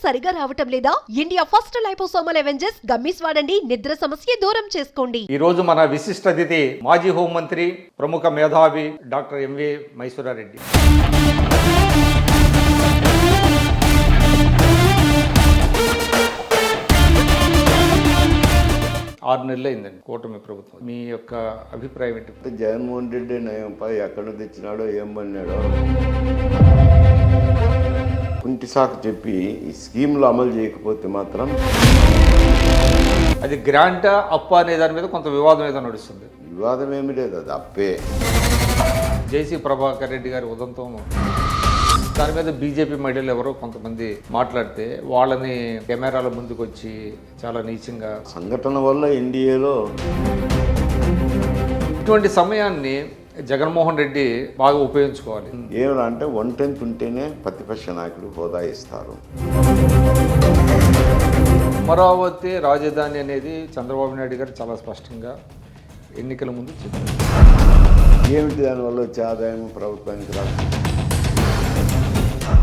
సరిగా రావటం లేదా? India first liposomal Avengers gummies వాడండి, నిద్ర సమస్య దూరం చేసుకోండి. ఈ రోజు మన విశిష్ట అతిథి మాజీ హోంమంత్రి, ప్రముఖ మేధావి డాక్టర్ ఎంవి మైసూరారెడ్డి. 6 నెలలు అయిందండి కూటమి ప్రభుత్వం. మీ యొక్క అభిప్రాయం ఏంటి? జగన్మోహన్ రెడ్డి నయంపై ఎక్కడ తెచ్చినాడో ఏం పడినాడో కుంటి సాకు చెప్పి ఈ స్కీమ్లు అమలు చేయకపోతే మాత్రం అది గ్రాంటా అప్ప అనే దాని మీద కొంత వివాదం ఏదో నడుస్తుంది. వివాదం ఏమి లేదు, అది అప్పే. జేసీ ప్రభాకర్ రెడ్డి గారి ఉదంతం, దాని మీద బీజేపీ మహిళలు ఎవరో కొంతమంది మాట్లాడితే వాళ్ళని కెమెరాల ముందుకు వచ్చి చాలా నీచంగా సంఘటన వల్ల ఎన్డీఏలో ఇటువంటి సమయాన్ని జగన్మోహన్ రెడ్డి బాగా ఉపయోగించుకోవాలి. ఏమన్నా అంటే 1/10 ఉంటేనే ప్రతిపక్ష నాయకుడు హోదా ఇస్తారు. అమరావతి రాజధాని అనేది చంద్రబాబు నాయుడు గారు చాలా స్పష్టంగా ఎన్నికల ముందు చెప్పారు. ఏమిటి దానివల్ల వచ్చే ఆదాయం ప్రభుత్వానికి రాదు.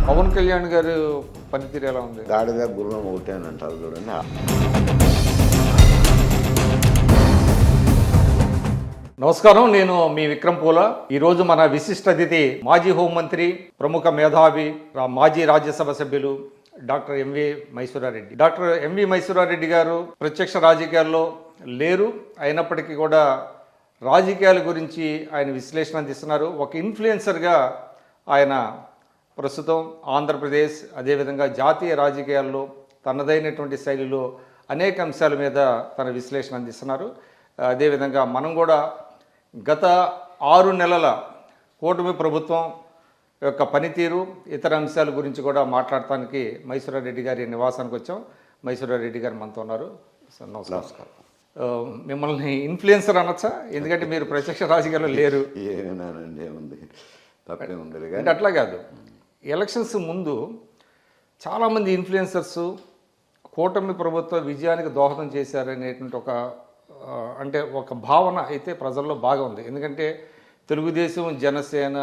పవన్ కళ్యాణ్ గారు పనితీరు ఎలా ఉంది? గాడిద గుర్రం ఒకటే అని అంటారు చూడండి. నమస్కారం, నేను మీ విక్రమ్ పూల. ఈరోజు మన విశిష్ట అతిథి మాజీ హోంమంత్రి, ప్రముఖ మేధావి, మాజీ రాజ్యసభ సభ్యులు doctor MV Mysura Reddy. Doctor MV Mysura Reddy గారు ప్రత్యక్ష రాజకీయాల్లో లేరు, అయినప్పటికీ కూడా రాజకీయాల గురించి ఆయన విశ్లేషణ అందిస్తున్నారు. ఒక ఇన్ఫ్లుయెన్సర్గా ఆయన ప్రస్తుతం ఆంధ్రప్రదేశ్, అదేవిధంగా జాతీయ రాజకీయాల్లో తనదైనటువంటి శైలిలో అనేక అంశాల మీద తన విశ్లేషణ అందిస్తున్నారు. అదేవిధంగా మనం కూడా గత 6 నెలల కూటమి ప్రభుత్వం యొక్క పనితీరు, ఇతర అంశాల గురించి కూడా మాట్లాడటానికి మైసూరారెడ్డి గారి నివాసానికి వచ్చాం. మైసూరారెడ్డి గారు మనతో ఉన్నారు. సార్ నమస్కారం. మిమ్మల్ని ఇన్ఫ్లుయెన్సర్ అనొచ్చా? ఎందుకంటే మీరు ప్రత్యక్ష రాజకీయాల్లో లేరు. ఏమేనానండి, ఏముంది, తప్పే ఉండదు. అంటే అట్లా కాదు, ఎలక్షన్స్ ముందు చాలామంది ఇన్ఫ్లుయెన్సర్స్ కూటమి ప్రభుత్వ విజయానికి దోహదం చేశారనేటువంటి ఒక భావన అయితే ప్రజల్లో బాగా ఉంది. ఎందుకంటే తెలుగుదేశం, జనసేన,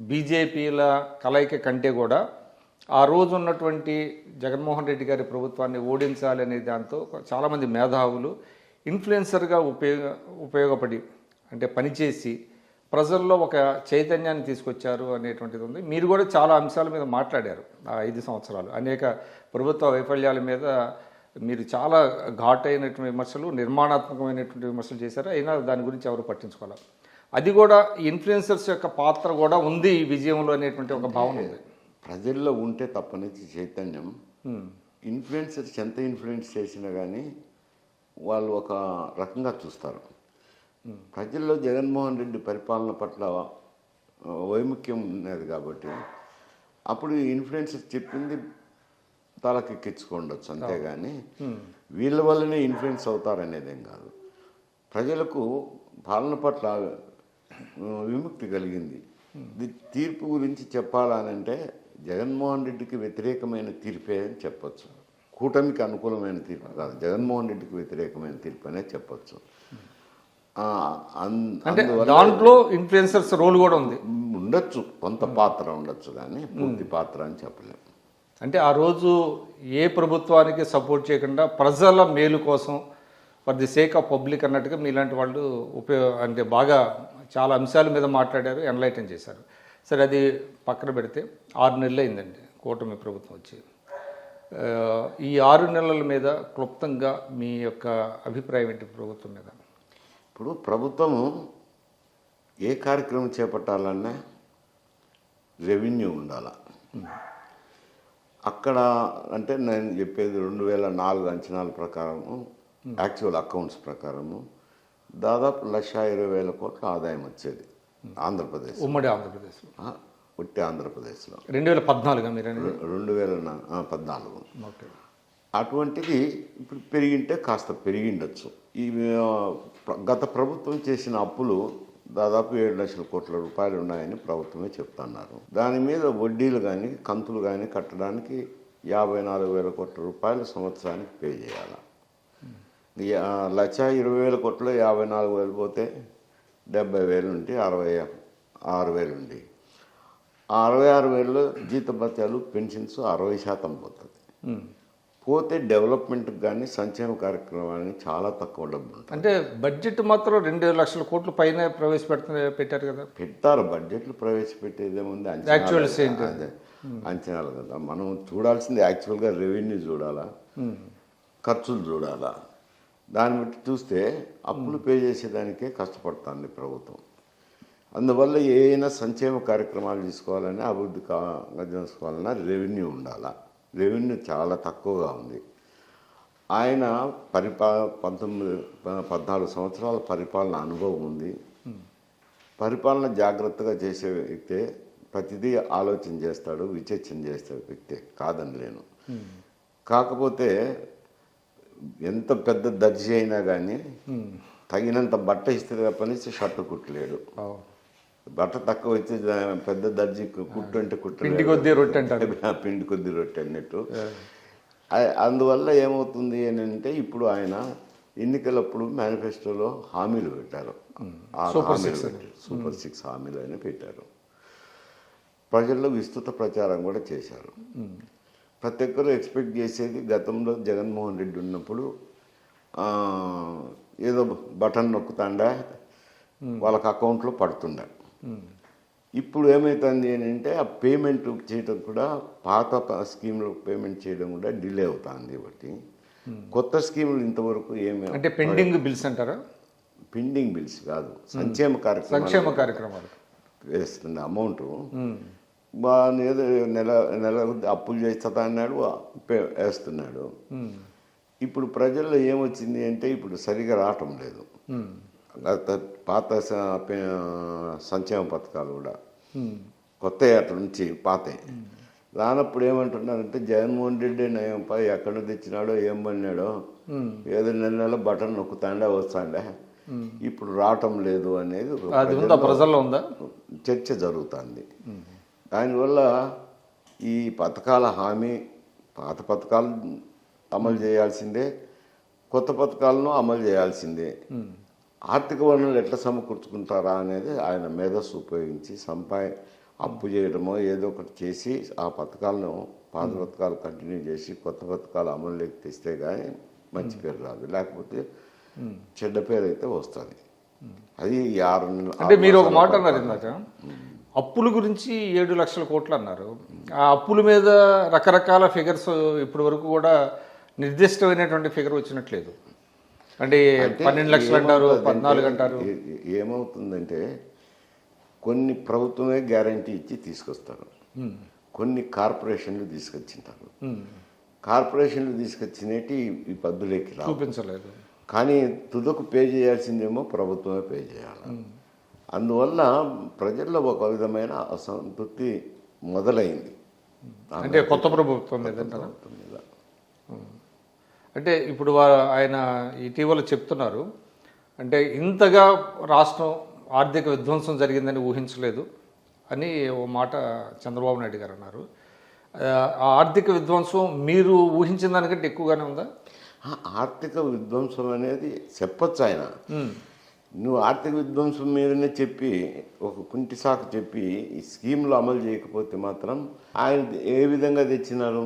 బీజేపీల కలయిక కంటే కూడా ఆ రోజు ఉన్నటువంటి జగన్మోహన్ రెడ్డి గారి ప్రభుత్వాన్ని ఓడించాలి అనే దాంతో చాలామంది మేధావులు ఇన్ఫ్లుయెన్సర్గా ఉపయోగపడి అంటే పనిచేసి ప్రజల్లో ఒక చైతన్యాన్ని తీసుకొచ్చారు అనేటువంటిది ఉంది. మీరు కూడా చాలా అంశాల మీద మాట్లాడారు ఆ 5 సంవత్సరాలు. అనేక ప్రభుత్వ వైఫల్యాల మీద మీరు చాలా ఘాటైనటువంటి విమర్శలు, నిర్మాణాత్మకమైనటువంటి విమర్శలు చేశారు. అయినా దాని గురించి ఎవరు పట్టించుకోవాలి. అది కూడా ఇన్ఫ్లుయెన్సర్స్ యొక్క పాత్ర కూడా ఉంది ఈ విజయంలో అనేటువంటి ఒక భావన ఉంది. ప్రజల్లో ఉంటే తప్పనిచ్చి చైతన్యం. ఇన్ఫ్లుయెన్సర్స్ ఎంత ఇన్ఫ్లుయెన్స్ చేసినా కానీ వాళ్ళు ఒక రకంగా చూస్తారు. ప్రజల్లో జగన్మోహన్ రెడ్డి పరిపాలన పట్ల వైముఖ్యం ఉన్నది కాబట్టి అప్పుడు ఇన్ఫ్లుయెన్సర్స్ చెప్పింది తలకెక్కించుకోండొచ్చు, అంతేగాని వీళ్ళ వల్లనే ఇన్ఫ్లుయెన్స్ అవుతారనేదేం కాదు. ప్రజలకు పాలన పట్ల విముక్తి కలిగింది. తీర్పు గురించి చెప్పాలనంటే జగన్మోహన్ రెడ్డికి వ్యతిరేకమైన తీర్పే అని చెప్పచ్చు. కూటమికి అనుకూలమైన తీర్పు కాదు, జగన్మోహన్ రెడ్డికి వ్యతిరేకమైన తీర్పు అనే చెప్పచ్చు. అంటే దాంట్లో ఇన్ఫ్లుయెన్సర్స్ రోల్ కూడా ఉంది, ఉండొచ్చు, కొంత పాత్ర ఉండొచ్చు, కానీ పూర్తి పాత్ర అని చెప్పలేము. అంటే ఆ రోజు ఏ ప్రభుత్వానికి సపోర్ట్ చేయకుండా ప్రజల మేలు కోసం for the sake of public అన్నట్టుగా మీలాంటి వాళ్ళు అంటే బాగా చాలా అంశాల మీద మాట్లాడారు, ఎన్లైటన్ చేశారు. సరే, అది పక్కన పెడితే 6 నెలలు అయిందండి కూటమి ప్రభుత్వం వచ్చి. ఈ 6 నెలల మీద క్లుప్తంగా మీ యొక్క అభిప్రాయం ఏంటి ప్రభుత్వం మీద? ఇప్పుడు ప్రభుత్వము ఏ కార్యక్రమం చేపట్టాలన్నా రెవెన్యూ ఉండాల. అక్కడ అంటే నేను చెప్పేది 2004 అంచనాల ప్రకారము, యాక్చువల్ అకౌంట్స్ ప్రకారము దాదాపు 1,20,000 కోట్ల ఆదాయం వచ్చేది ఆంధ్రప్రదేశ్, ఉమ్మడి ఆంధ్రప్రదేశ్లో, ఒట్టి ఆంధ్రప్రదేశ్లో 2014 మీరు 2014. అటువంటిది ఇప్పుడు పెరిగింటే కాస్త పెరిగిండొచ్చు. ఈ గత ప్రభుత్వం చేసిన అప్పులు దాదాపు 7 లక్షల కోట్ల రూపాయలు ఉన్నాయని ప్రభుత్వమే చెప్తున్నారు. దాని మీద వడ్డీలు కానీ కంతులు కానీ కట్టడానికి 54,000 కోట్ల రూపాయలు సంవత్సరానికి పే చేయాలి. 1,20,000 కోట్లు 54,000 పోతే 70,000 ఉంటే 66,000 ఉండి 66,000లో జీతభత్యాలు, పెన్షన్స్ 60% పోతుంది. పోతే డెవలప్మెంట్కి కానీ సంక్షేమ కార్యక్రమాలని చాలా తక్కువ డబ్బు ఉంటుంది. అంటే బడ్జెట్ మాత్రం 2 లక్షల కోట్ల పైన పెట్టారు కదా. పెట్టారు, బడ్జెట్లు ప్రవేశపెట్టేదేముంది, Actuals ఏంటి? అదే అంచనాలు కదా. మనం చూడాల్సింది యాక్చువల్గా రెవెన్యూ చూడాలా, ఖర్చులు చూడాలా. దాన్ని బట్టి చూస్తే అప్పులు పే చేసేదానికే కష్టపడుతుంది ప్రభుత్వం. అందువల్ల ఏదైనా సంక్షేమ కార్యక్రమాలు తీసుకోవాలన్నా, అభివృద్ధి చేసుకోవాలన్నా రెవెన్యూ ఉండాలా. రెవెన్యూ చాలా తక్కువగా ఉంది. ఆయన 14 సంవత్సరాల పరిపాలన అనుభవం ఉంది. పరిపాలన జాగ్రత్తగా చేసే వ్యక్తే, ప్రతిదీ ఆలోచన చేస్తాడు, విచక్షణ చేసే వ్యక్తే, కాదని లేను. కాకపోతే ఎంత పెద్ద దర్జీ అయినా కానీ తగినంత బట్ట ఇస్తే తప్పనిసి షర్టు కుట్టలేడు. బట్ట తక్కువ వచ్చి పెద్ద దర్జీ కుట్టు అంటే పిండి కొద్ది రొట్టె అంటారు. పిండి కొద్ది రొట్టె అన్నట్టు. అందువల్ల ఏమవుతుంది అని అంటే, ఇప్పుడు ఆయన ఎన్నికలప్పుడు మేనిఫెస్టోలో హామీలు పెట్టారు. సూపర్ 6 హామీలు అని పెట్టారు. ప్రజల్లో విస్తృత ప్రచారం కూడా చేశారు. ప్రతి ఒక్కరు ఎక్స్పెక్ట్ చేసేది, గతంలో జగన్మోహన్ రెడ్డి ఉన్నప్పుడు ఏదో బటన్ నొక్కుతాండా వాళ్ళకి అకౌంట్లో పడుతుండే. ఇప్పుడు ఏమవుతుంది అని అంటే, ఆ పేమెంట్ చేయడం కూడా పాత స్కీమ్లో పేమెంట్ చేయడం కూడా డిలే అవుతుంది. బట్టి కొత్త స్కీములు ఇంతవరకు ఏమి అంటే పెండింగ్ బిల్స్ అంటారా? పెండింగ్ బిల్స్ కాదు, సంక్షేమ కార్యక్రమాలు వేస్తుంది అమౌంట్. ఏదో నెల అప్పులు చేస్తా అన్నాడు, వేస్తున్నాడు. ఇప్పుడు ప్రజల్లో ఏమొచ్చింది అంటే, ఇప్పుడు సరిగా రావటం లేదు. పాత సంక్షేమ పథకాలు కూడా కొత్త అట్ల నుంచి పాతే రానప్పుడు ఏమంటున్నారంటే, జగన్మోహన్ రెడ్డి నయంపై ఎక్కడ తెచ్చినాడో ఏం పడినాడో, ఏదో నెల బటన్ నొక్కుతాండా వస్తాండా, ఇప్పుడు రావటం లేదు అనేది ప్రజల్లో ఉందా చర్చ జరుగుతుంది. దానివల్ల ఈ పథకాల హామీ, పాత పథకాలు అమలు చేయాల్సిందే, కొత్త పథకాలను అమలు చేయాల్సిందే. ఆర్థిక వనరులు ఎట్లా సమకూర్చుకుంటారా అనేది ఆయన మేధస్సు ఉపయోగించి అప్పు చేయడమో ఏదో ఒకటి చేసి ఆ పథకాలను, పాత పథకాలు కంటిన్యూ చేసి కొత్త పథకాలు అమలులోకి తెస్తే కానీ మంచి పేరు రాదు, లేకపోతే చెడ్డ పేరు అయితే వస్తుంది. అది 6 నెలలు. అంటే మీరు ఒక మాట అన్నారు ఇందాక, అప్పుల గురించి 7 లక్షల కోట్లు అన్నారు. ఆ అప్పుల మీద రకరకాల ఫిగర్స్ ఇప్పటి వరకు కూడా నిర్దిష్టమైనటువంటి ఫిగర్ వచ్చినట్లేదు. అంటే 12 లక్షలు అంటారు, 14 అంటారు. ఏమవుతుందంటే, కొన్ని ప్రభుత్వమే గ్యారంటీ ఇచ్చి తీసుకొస్తారు, కొన్ని కార్పొరేషన్లు తీసుకొచ్చింటారు. కార్పొరేషన్లు తీసుకొచ్చినట్టు ఈ పద్దులేకి చూపించలేదు. కానీ తుదకు పే చేయాల్సిందేమో ప్రభుత్వమే పే చేయాలి. అందువల్ల ప్రజల్లో ఒక విధమైన అసంతృప్తి మొదలైంది. అంటే కొత్త ప్రభుత్వం మీద. అంటే ఇప్పుడు ఆయన ఇటీవల చెప్తున్నారు, అంటే ఇంతగా రాష్ట్రం ఆర్థిక విధ్వంసం జరిగిందని ఊహించలేదు అని ఓ మాట చంద్రబాబు నాయుడు గారు అన్నారు. ఆ ఆర్థిక విధ్వంసం మీరు ఊహించిన దానికంటే ఎక్కువగానే ఉందా? ఆర్థిక విధ్వంసం అనేది చెప్పచ్చు. ఆయన నువ్వు ఆర్థిక విధ్వంసం మీదనే చెప్పి ఒక కుంటి సాకు చెప్పి ఈ స్కీమ్లు అమలు చేయకపోతే మాత్రం ఆయన ఏ విధంగా తెచ్చినారు?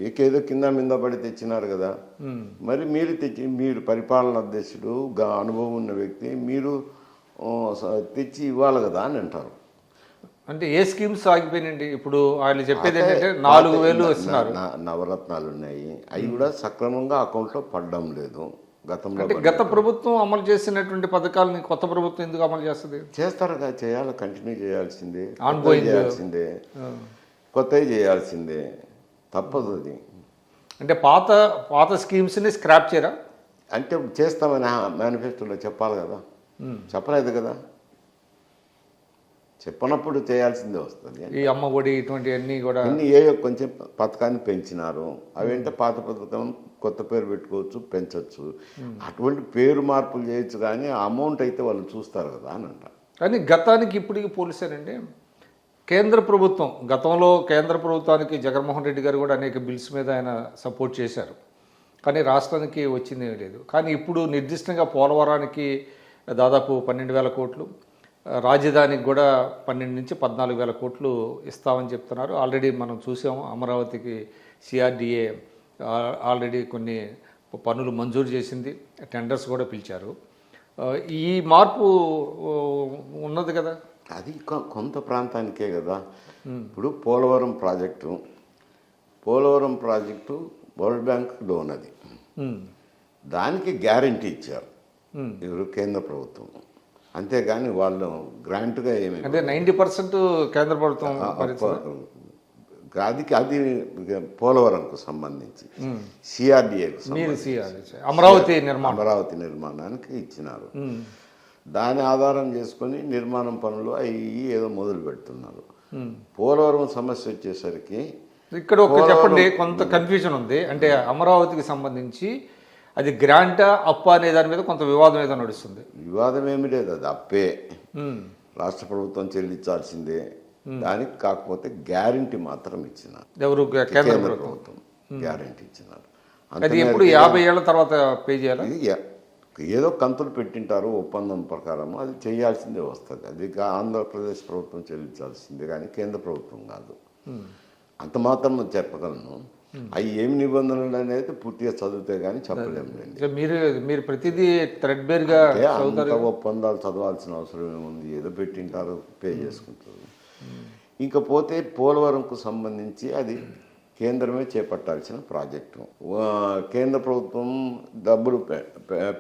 ఏకేదో కింద మీద పడి తెచ్చినారు కదా. మరి మీరు పరిపాలన అధ్యక్షుడు, అనుభవం ఉన్న వ్యక్తి, మీరు తెచ్చి ఇవ్వాలి కదా అని అంటారు. అంటే ఏ స్కీమ్స్ ఆగిపోయినండి? ఇప్పుడు ఆయన చెప్పేది ఏంటంటే 4,000 ఇస్తున్నారు. నవరత్నాలు ఉన్నాయి, అవి కూడా సక్రమంగా అకౌంట్లో పడడం లేదు. గతంలో గత ప్రభుత్వం అమలు చేసినటువంటి పథకాలని కొత్త ప్రభుత్వం ఎందుకు అమలు చేస్తుంది? చేస్తారు కదా, చేయాలి, కంటిన్యూ చేయాల్సిందే, చేయాల్సిందే, కొత్తవి చేయాల్సిందే, తప్పదు అది. అంటే పాత స్కీమ్స్ని స్క్రాప్ చేయరా? అంటే చేస్తామని మేనిఫెస్టోలో చెప్పాలి కదా, చెప్పలేదు కదా. చెప్పనప్పుడు చేయాల్సిందే వస్తుంది. ఈ అమ్మ ఒడి ఇటువంటివన్నీ కూడా కొంచెం పథకాన్ని పెంచినారు. అవేంటే పాత పథకం కొత్త పేరు పెట్టుకోవచ్చు, పెంచవచ్చు. అటువంటి పేరు మార్పులు చేయొచ్చు, కానీ అమౌంట్ అయితే వాళ్ళు చూస్తారు కదా అని అంటారు. కానీ గతానికి ఇప్పటికి పోలిసారండి, కేంద్ర ప్రభుత్వం గతంలో కేంద్ర ప్రభుత్వానికి జగన్మోహన్ రెడ్డి గారు కూడా అనేక బిల్స్ మీద ఆయన సపోర్ట్ చేశారు, కానీ రాష్ట్రానికి వచ్చింది లేదు. కానీ ఇప్పుడు నిర్దిష్టంగా పోలవరానికి దాదాపు 12,000 కోట్లు, రాజధానికి కూడా 12 నుంచి 14 వేల కోట్లు ఇస్తామని చెప్తున్నారు. ఆల్రెడీ మనం చూసాము అమరావతికి సిఆర్డిఏ ఆల్రెడీ కొన్ని పనులు మంజూరు చేసింది, టెండర్స్ కూడా పిలిచారు. ఈ మార్పు ఉన్నది కదా, అది కొంత ప్రాంతానికే కదా. ఇప్పుడు Polavaram project world bank loan అది, దానికి గ్యారంటీ ఇచ్చారు ఎవరు, కేంద్ర ప్రభుత్వం. అంతేగాని వాళ్ళు గ్రాంట్గా ఏమి అంటే 90% కేంద్ర ప్రభుత్వం అది పోలవరంకు సంబంధించి సిఆర్డిఏకు అమరావతి నిర్మాణానికి ఇచ్చినారు. దాని ఆధారం చేసుకొని నిర్మాణం పనులు అవి ఏదో మొదలు పెడుతున్నారు. పోలవరం సమస్య వచ్చేసరికి ఇక్కడ ఒక చెప్పండి, కొంత కన్ఫ్యూజన్ ఉంది. అంటే అమరావతికి సంబంధించి అది గ్రాంటా అప్ప అనే దాని మీద కొంత వివాదం ఏదో నడుస్తుంది. వివాదం ఏమి లేదు, అది అప్పే, రాష్ట్ర ప్రభుత్వం చెల్లించాల్సిందే. దానికి కాకపోతే గ్యారంటీ మాత్రం ఇచ్చినారు. ఎవరు? కేంద్ర ప్రభుత్వం గ్యారంటీ ఇచ్చినారు. అది ఎప్పుడు 50 ఏళ్ల తర్వాత పే చేయాలి. ఏదో కంతులు పెట్టింటారు ఒప్పందం ప్రకారం, అది చేయాల్సిందే వస్తుంది. అది ఆంధ్రప్రదేశ్ ప్రభుత్వం చెల్లించాల్సిందే కానీ కేంద్ర ప్రభుత్వం కాదు. అంత మాత్రం చెప్పగలను. అవి ఏమి నిబంధనలు అనేది పూర్తిగా చదివితే కానీ చెప్పలేము. మీరు ప్రతిదీ థ్రెడ్బేర్గా ఒప్పందాలు చదవాల్సిన అవసరం ఏముంది, ఏదో పెట్టింటారు, పే చేసుకుంటారు. ఇంకా పోతే పోలవరంకు సంబంధించి అది కేంద్రమే చేపట్టాల్సిన ప్రాజెక్టు. కేంద్ర ప్రభుత్వం డబ్బులు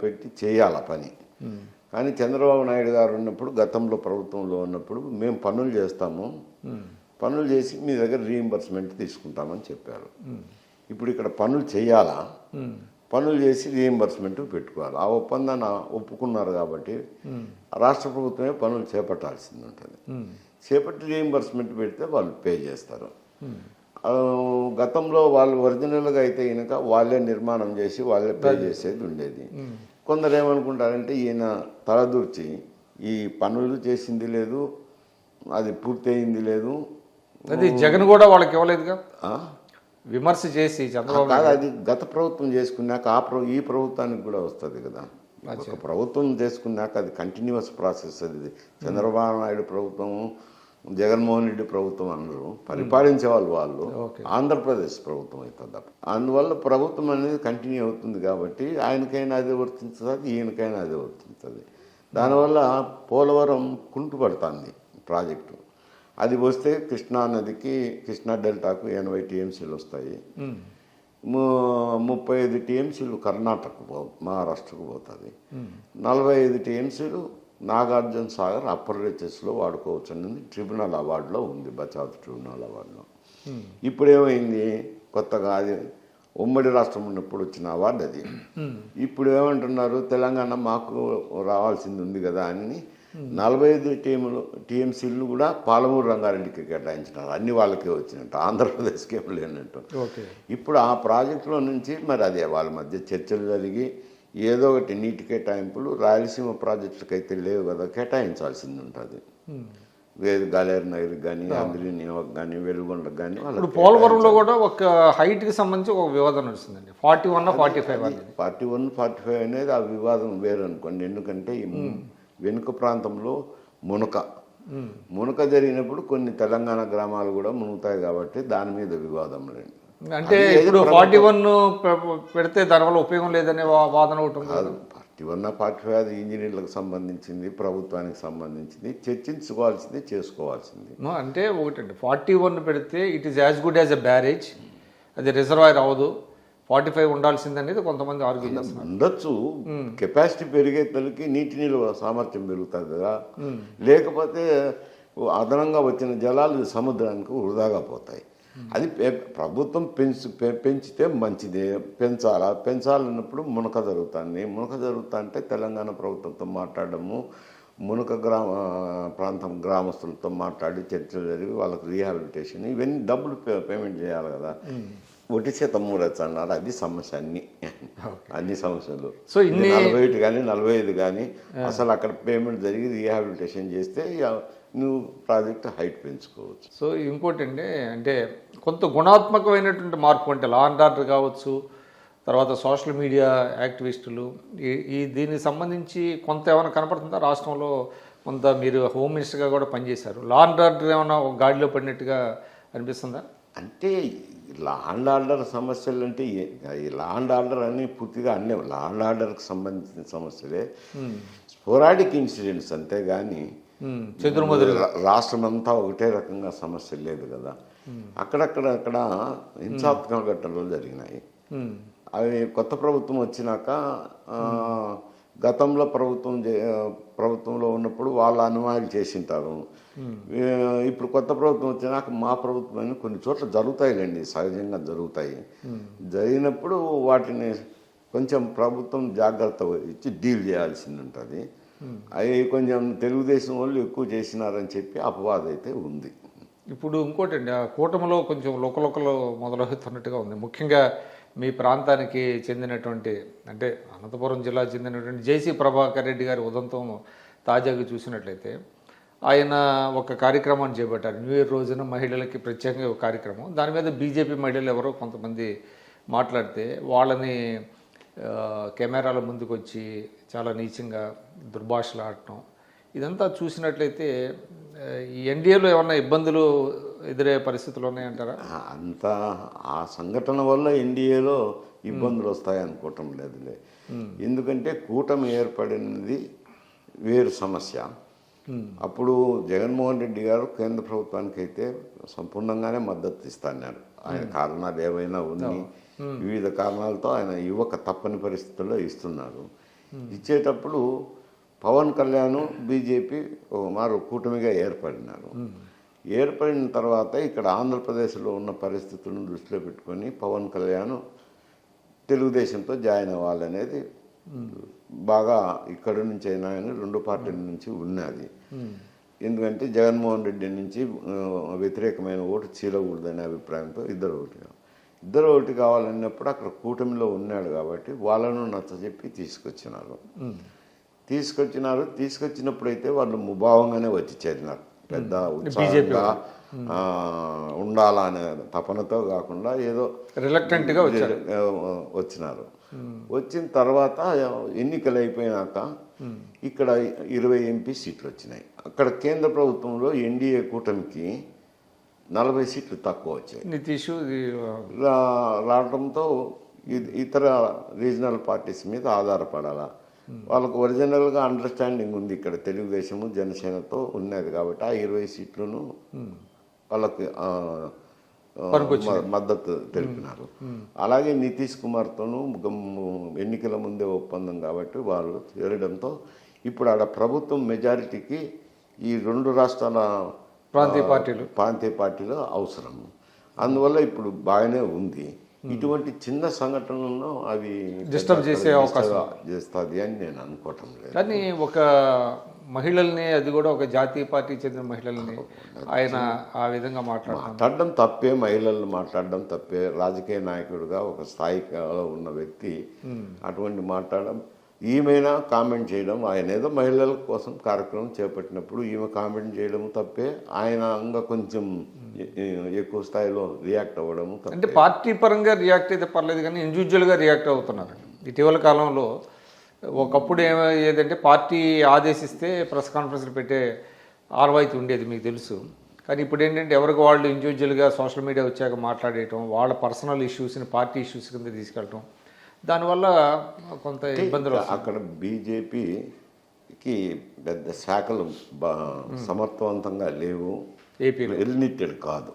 పెట్టి చేయాల పని. కానీ చంద్రబాబు నాయుడు గారు ఉన్నప్పుడు, గతంలో ప్రభుత్వంలో ఉన్నప్పుడు, మేము పనులు చేస్తాము, పనులు చేసి మీ దగ్గర రీయింబర్స్మెంట్ తీసుకుంటామని చెప్పారు. ఇప్పుడు ఇక్కడ పనులు చేయాలా, పనులు చేసి రీయింబర్స్మెంట్ పెట్టుకోవాలి. ఆ ఒప్పందాన్ని ఒప్పుకున్నారు కాబట్టి రాష్ట్ర ప్రభుత్వమే పనులు చేపట్టాల్సింది ఉంటుంది. చేపట్టి రీయింబర్స్మెంట్ పెడితే వాళ్ళు పే చేస్తారు. గతంలో వాళ్ళు ఒరిజినల్గా అయితే కనుక వాళ్ళే నిర్మాణం చేసి వాళ్ళే పే చేసేది ఉండేది. కొందరు ఏమనుకుంటారంటే ఈయన తలదూర్చి ఈ పనులు చేసింది లేదు, అది పూర్తి అయింది లేదు, అది జగన్ కూడా వాళ్ళకి ఇవ్వలేదుగా, విమర్శ చేసి చంద్రబాబు. అది గత ప్రభుత్వం చేసుకున్నాక ఈ ప్రభుత్వానికి కూడా వస్తుంది కదా. ఒక ప్రభుత్వం చేసుకున్నాక అది కంటిన్యూస్ ప్రాసెస్. అది చంద్రబాబు నాయుడు ప్రభుత్వం, జగన్మోహన్ రెడ్డి ప్రభుత్వం అందరూ పరిపాలించే వాళ్ళు ఆంధ్రప్రదేశ్ ప్రభుత్వం అవుతుంది. అందువల్ల ప్రభుత్వం అనేది కంటిన్యూ అవుతుంది కాబట్టి ఆయనకైనా అదే వర్తించుతుంది, ఈయనకైనా అదే వర్తించుతుంది. దానివల్ల పోలవరం కుంటుపడుతుంది ప్రాజెక్టు. అది వస్తే కృష్ణా నదికి, కృష్ణా డెల్టాకు 80 టీఎంసీలు వస్తాయి. 35 టీఎంసీలు కర్ణాటకకు మహారాష్ట్రకు పోతుంది. 45 టీఎంసీలు నాగార్జున సాగర్ అప్పర్ రీచెస్లో వాడుకోవచ్చు అనేది ట్రిబ్యునల్ అవార్డులో ఉంది, బచావ్ ట్రిబ్యునల్ అవార్డులో. ఇప్పుడు ఏమైంది, కొత్తగా అది ఉమ్మడి రాష్ట్రం ఉన్నప్పుడు వచ్చిన అవార్డు అది. ఇప్పుడు ఏమంటున్నారు, తెలంగాణ మాకు రావాల్సింది ఉంది కదా అని 45 టీఎంసీలు కూడా పాలమూరు రంగారెడ్డికి కేటాయించినారు. అన్ని వాళ్ళకే వచ్చినట్టు, ఆంధ్రప్రదేశ్కి ఏం లేనట్టు. ఇప్పుడు ఆ ప్రాజెక్టులో నుంచి మరి అదే వాళ్ళ మధ్య చర్చలు జరిగి ఏదో ఒకటి నీటి కేటాయింపులు రాయలసీమ ప్రాజెక్టులకు అయితే లేవు కదా, కేటాయించాల్సింది ఉంటుంది. వేరు గాలేరు నగర్కి కానీ, అంద్రి నియోగకు కానీ, వెలుగొండకు కానీ. ఇప్పుడు పోలవరంలో కూడా ఒక హైట్కి సంబంధించి ఒక వివాదం నడుస్తుందండి. 41, 45 41, 45 అనేది ఆ వివాదం వేరు అనుకోండి. ఎందుకంటే ఈ వెనుక ప్రాంతంలో మునక జరిగినప్పుడు కొన్ని తెలంగాణ గ్రామాలు కూడా మునుగుతాయి కాబట్టి దాని మీద వివాదం లేదు. అంటే ఇప్పుడు 41 పెడితే దానివల్ల ఉపయోగం లేదనే వాదన ఒకటి కాదు. 41, 45 అది ఇంజనీర్లకు సంబంధించింది, ప్రభుత్వానికి సంబంధించింది, చర్చించుకోవాల్సింది, చేసుకోవాల్సింది. అంటే ఒకటండి, 41 పెడితే it is as good as a barrage, అది రిజర్వాయర్ అవ్వదు. 45 ఉండాల్సింది అనేది కొంతమంది ఆర్గ్యూ చేస్తున్నారు. ఉండొచ్చు, కెపాసిటీ పెరిగే తలకి నీటి నిల్వ సామర్థ్యం పెరుగుతుంది కదా. లేకపోతే అదనంగా వచ్చిన జలాలు సముద్రానికి వృధాగా పోతాయి. అది ప్రభుత్వం పెంచితే మంచిదే, పెంచాలన్నప్పుడు మునక జరుగుతా అంటే తెలంగాణ ప్రభుత్వంతో మాట్లాడము, మునక ప్రాంతం గ్రామస్తులతో మాట్లాడి చర్చలు జరిగి వాళ్ళకి రీహాబిలిటేషన్ ఇవన్నీ డబ్బులు పేమెంట్ చేయాలి కదా. ఒటి చేత మూడొచ్చు అన్నారు, అది సమస్య. అన్ని సమస్యలు. సో 41 కానీ 45 కానీ అసలు అక్కడ పేమెంట్ జరిగి రీహాబిలిటేషన్ చేస్తే నువ్వు ప్రాజెక్ట్ హైట్ పెంచుకోవచ్చు. సో ఇంకోటి అండి, అంటే కొంత గుణాత్మకమైనటువంటి మార్పు, అంటే లా అండ్ ఆర్డర్ కావచ్చు, తర్వాత సోషల్ మీడియా యాక్టివిస్టులు, దీనికి సంబంధించి కొంత ఏమైనా కనపడుతుందా రాష్ట్రంలో? కొంత మీరు హోమ్ మినిస్టర్గా కూడా పనిచేశారు. లా అండ్ ఆర్డర్ ఏమన్నా ఒక గాడిలో పడినట్టుగా అనిపిస్తుందా? అంటే లా అండ్ ఆర్డర్ సమస్యలు అంటే ఈ లా అండ్ ఆర్డర్ అని పూర్తిగా అన్నీ లా అండ్ ఆర్డర్కి సంబంధించిన సమస్యలే, స్పోరాడిక్ ఇన్సిడెంట్స్ అంతేగాని రాష్ట్రం అంతా ఒకటే రకంగా సమస్య లేదు కదా. అక్కడ హింసాత్మక ఘటనలు జరిగినాయి. అవి కొత్త ప్రభుత్వం వచ్చినాక గతంలో ప్రభుత్వంలో ఉన్నప్పుడు వాళ్ళ అనుమానాలు చేసింటారు. ఇప్పుడు కొత్త ప్రభుత్వం వచ్చినాక మా ప్రభుత్వం కొన్ని చోట్ల జరుగుతాయిలేండి, సహజంగా జరుగుతాయి. జరిగినప్పుడు వాటిని కొంచెం ప్రభుత్వం జాగ్రత్త ఇచ్చి డీల్ చేయాల్సింది ఉంటుంది. అవి కొంచెం తెలుగుదేశం వాళ్ళు ఎక్కువ చేసినారని చెప్పి అపవాదం అయితే ఉంది. ఇప్పుడు ఇంకోటి అండి, ఆ కూటమిలో కొంచెం లోకలోకలు మొదలవుతున్నట్టుగా ఉంది. ముఖ్యంగా మీ ప్రాంతానికి చెందినటువంటి, అంటే అనంతపురం జిల్లా చెందినటువంటి జేసీ ప్రభాకర్ రెడ్డి గారి ఉదంతం తాజాగా చూసినట్లయితే ఆయన ఒక కార్యక్రమాన్ని చేపట్టారు. న్యూ ఇయర్ రోజున మహిళలకి ప్రత్యేకంగా ఒక కార్యక్రమం. దాని మీద బీజేపీ మహిళలు ఎవరో కొంతమంది మాట్లాడితే వాళ్ళని కెమెరాల ముందుకు వచ్చి చాలా నీచంగా దుర్భాషలు ఆడటం, ఇదంతా చూసినట్లయితే ఈ ఎన్డీఏలో ఏమన్నా ఇబ్బందులు ఎదురయ్యే పరిస్థితులు ఉన్నాయంటారా? అంత ఆ సంఘటన వల్ల ఎన్డీఏలో ఇబ్బందులు వస్తాయి అనుకోవటం లేదులే. ఎందుకంటే కూటమి ఏర్పడినది వేరు సమస్య. అప్పుడు జగన్మోహన్ రెడ్డి గారు కేంద్ర ప్రభుత్వానికి అయితే సంపూర్ణంగానే మద్దతు ఇస్తాన్నారు. ఆయన కారణాలు ఏవైనా ఉన్నాయి, వివిధ కారణాలతో ఆయన ఇవ్వక తప్పని పరిస్థితుల్లో ఇస్తున్నారు. ఇచ్చేటప్పుడు పవన్ కళ్యాణ్ బీజేపీ మారు కూటమిగా ఏర్పడినారు. ఏర్పడిన తర్వాత ఇక్కడ ఆంధ్రప్రదేశ్లో ఉన్న పరిస్థితులను దృష్టిలో పెట్టుకొని పవన్ కళ్యాణ్ తెలుగుదేశంతో జాయిన్ అవ్వాలనేది బాగా ఇక్కడి నుంచి అయినా కానీ రెండు పార్టీల నుంచి ఉన్నది. ఎందుకంటే జగన్మోహన్ రెడ్డి నుంచి వ్యతిరేకమైన ఓటు చీలకూడదనే అభిప్రాయంతో ఇద్దరు ఒకటి కావాలన్నప్పుడు అక్కడ కూటమిలో ఉన్నాడు కాబట్టి వాళ్ళను నచ్చజెప్పి తీసుకొచ్చినప్పుడైతే వాళ్ళు ముభావంగానే వచ్చి చేరినారు. పెద్ద ఉత్సాహంగా ఉండాలనే తపనతో కాకుండా ఏదో రిలక్టెంట్గా వచ్చినారు. వచ్చిన తర్వాత ఎన్నికలు అయిపోయినాక ఇక్కడ 20 ఎంపీ సీట్లు వచ్చినాయి. అక్కడ కేంద్ర ప్రభుత్వంలో ఎన్డీఏ కూటమికి 40 సీట్లు తక్కువ వచ్చాయి. నితీష్ రావడంతో ఇతర రీజనల్ పార్టీస్ మీద ఆధారపడాలా. వాళ్ళకు ఒరిజినల్గా అండర్స్టాండింగ్ ఉంది ఇక్కడ తెలుగుదేశము జనసేనతో ఉన్నది కాబట్టి ఆ 20 సీట్లను వాళ్ళకి మద్దతు తెలిపినారు. అలాగే నితీష్ కుమార్తోనూ ఎన్నికల ముందే ఒప్పందం కాబట్టి వాళ్ళు చేరడంతో ఇప్పుడు ఆడ ప్రభుత్వం మెజారిటీకి ఈ రెండు రాష్ట్రాల ప్రాంతీయ పార్టీలు అవసరం. అందువల్ల ఇప్పుడు బాగానే ఉంది. ఇటువంటి చిన్న సంఘటనలను అవి డిస్టర్బ్ చేసే అవకాశం చేస్తుంది అని నేను అనుకోవటం లేదు. కానీ ఒక మహిళల్ని, అది కూడా ఒక జాతీయ పార్టీకి చెందిన మహిళల్ని ఆయన ఆ విధంగా మాట్లాడడం తప్పే, మహిళలను మాట్లాడడం తప్పే. రాజకీయ నాయకుడిగా ఒక స్థాయిలో ఉన్న వ్యక్తి అటువంటి మాట్లాడడం, ఈమెనా కామెంట్ చేయడం, ఆయన ఏదో మహిళల కోసం కార్యక్రమం చేపట్టినప్పుడు ఈమె కామెంట్ చేయడం తప్పే. ఆయన ఇంకా కొంచెం ఎక్కువ స్థాయిలో రియాక్ట్ అవ్వడం అంటే పార్టీ పరంగా రియాక్ట్ అయితే పర్లేదు, కానీ ఇండివిజువల్గా రియాక్ట్ అవుతున్నారు. ఇటీవల కాలంలో ఒకప్పుడు ఏదంటే పార్టీ ఆదేశిస్తే ప్రెస్ కాన్ఫరెన్స్లు పెట్టే ఆర్వాయితీ ఉండేది, మీకు తెలుసు. కానీ ఇప్పుడు ఏంటంటే ఎవరికి వాళ్ళు ఇండివిజువల్గా సోషల్ మీడియా వచ్చాక మాట్లాడేయటం, వాళ్ళ పర్సనల్ ఇష్యూస్ని పార్టీ ఇష్యూస్ కింద తీసుకెళ్ళటం, దానివల్ల కొంత ఇబ్బందులు. అక్కడ బీజేపీకి పెద్ద శాఖలు సమర్థవంతంగా లేవు. ఏపీలో ఎలినిటెడ్ కాదు.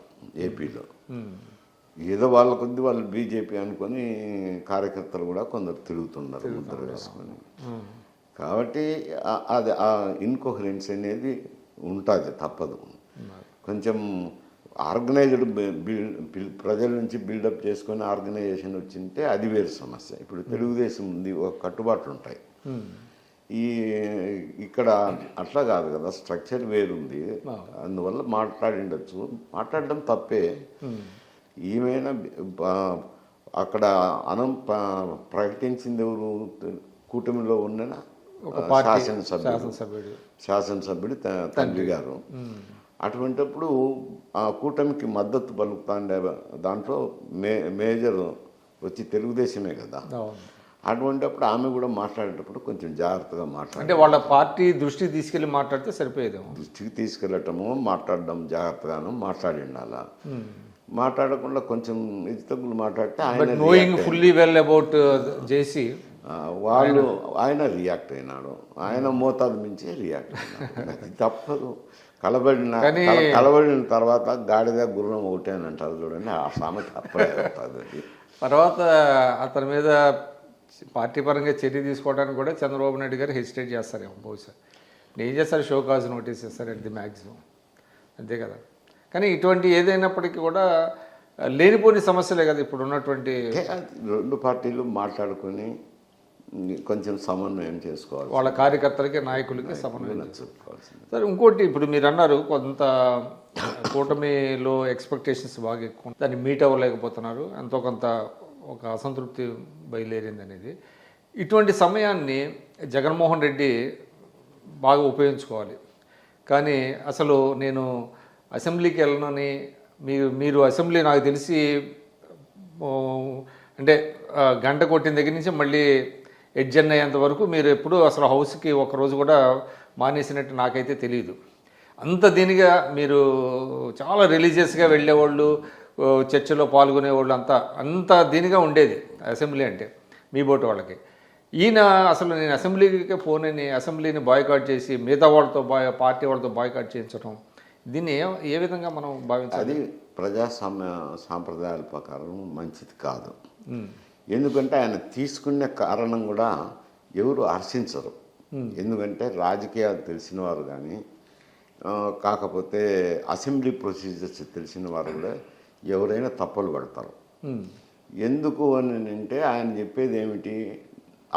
ఏపీలో ఏదో వాళ్ళ కొద్ది వాళ్ళు బీజేపీ అనుకొని కార్యకర్తలు కూడా కొందరు తిరుగుతున్నారు ముద్ర వేసుకొని. కాబట్టి అది ఆ ఇన్కోహరెన్స్ అనేది ఉంటుంది, తప్పదు. కొంచెం ఆర్గనైజ్డ్ ప్రజల నుంచి బిల్డప్ చేసుకొని ఆర్గనైజేషన్ వచ్చింటే అది వేరు సమస్య. ఇప్పుడు తెలుగుదేశం ఉంది, ఒక కట్టుబాట్లు ఉంటాయి. ఇక్కడ అట్లా కాదు కదా, స్ట్రక్చర్ వేరుంది. అందువల్ల మాట్లాడడం తప్పే. ఈమెనా అక్కడ ప్రకటించింది ఎవరు? కూటమిలో ఉన్న శాసనసభ్యుడు తండ్రి గారు. అటువంటిప్పుడు ఆ కూటమికి మద్దతు పలుకుతాండే దాంట్లో మేజర్ వచ్చి తెలుగుదేశమే కదా. అటువంటిప్పుడు ఆమె కూడా మాట్లాడేటప్పుడు కొంచెం జాగ్రత్తగా మాట్లాడాలి. అంటే వాళ్ళ పార్టీ దృష్టికి తీసుకెళ్ళి మాట్లాడితే సరిపోయేదేమో. దృష్టికి తీసుకెళ్ళటము, మాట్లాడడం జాగ్రత్తగాను మాట్లాడి ఉండాలా. మాట్లాడకుండా కొంచెం తగ్గులు మాట్లాడితే ఆయన నోయింగ్ ఫుల్లీ వెల్ అబౌట్ జేసీ ఆయన రియాక్ట్ అయినాడు. ఆయన మోతాదు మించి రియాక్ట్ అయినాడు. అది తప్పదు. కలబడిన తర్వాత గాడిద గుర్రం ఒకటే అని అంటారు చూడండి, ఆ సామెత అప్పుడే అవుతుంది. తర్వాత అతని మీద పార్టీ పరంగా చర్య తీసుకోవడానికి కూడా చంద్రబాబు నాయుడు గారు హెసిటేట్ చేస్తారేమో బహుశా. ఏం చేస్తారు, షోకాజ్ నోటీస్ చేస్తారు అట్ ది మ్యాక్సిమం, అంతే కదా. కానీ ఇటువంటి ఏదైనప్పటికీ కూడా లేనిపోని సమస్యలే కదా ఇప్పుడు ఉన్నటువంటి. రెండు పార్టీలు మాట్లాడుకొని కొంచెం సమన్వయం చేసుకోవాలి, వాళ్ళ కార్యకర్తలకి నాయకులకి సమన్వయం చెప్పుకోవాల్సింది. సరే, ఇంకోటి ఇప్పుడు మీరు అన్నారు కొంత కూటమిలో ఎక్స్పెక్టేషన్స్ బాగా ఎక్కువ, దాన్ని మీట్ అవ్వలేకపోతున్నారు, ఎంతో కొంత ఒక అసంతృప్తి బయలుదేరింది అనేది. ఇటువంటి సమయాన్ని జగన్మోహన్ రెడ్డి బాగా ఉపయోగించుకోవాలి. కానీ అసలు నేను అసెంబ్లీకి వెళ్ళనని మీరు అసెంబ్లీ నాకు తెలిసి అంటే గంట కొట్టిన దగ్గర నుంచి మళ్ళీ ఎడ్జన్ అయ్యేంత వరకు మీరు ఎప్పుడూ అసలు హౌస్కి ఒకరోజు కూడా మానేసినట్టు నాకైతే తెలియదు. అంత దీనిగా మీరు చాలా రిలీజియస్గా వెళ్ళేవాళ్ళు, చర్చలో పాల్గొనేవాళ్ళు, అంత దీనిగా ఉండేది అసెంబ్లీ అంటే మీ బోటు వాళ్ళకి. ఈయన అసలు నేను అసెంబ్లీకి పోనని అసెంబ్లీని బాయ్కాట్ చేసి మిగతా వాళ్ళతో పార్టీ వాళ్ళతో బాయ్కాట్ చేయించడం, దీన్ని ఏ విధంగా మనం భావించాలి? అది ప్రజాస్వామ్య సాంప్రదాయాల ప్రకారం మంచిది కాదు. ఎందుకంటే ఆయన తీసుకునే కారణం కూడా ఎవరు హర్షించరు. ఎందుకంటే రాజకీయాలు తెలిసిన వారు కానీ, కాకపోతే అసెంబ్లీ ప్రొసీజర్స్ తెలిసిన వారు కూడా ఎవరైనా తప్పులు పడతారు. ఎందుకు అని అంటే ఆయన చెప్పేది ఏమిటి,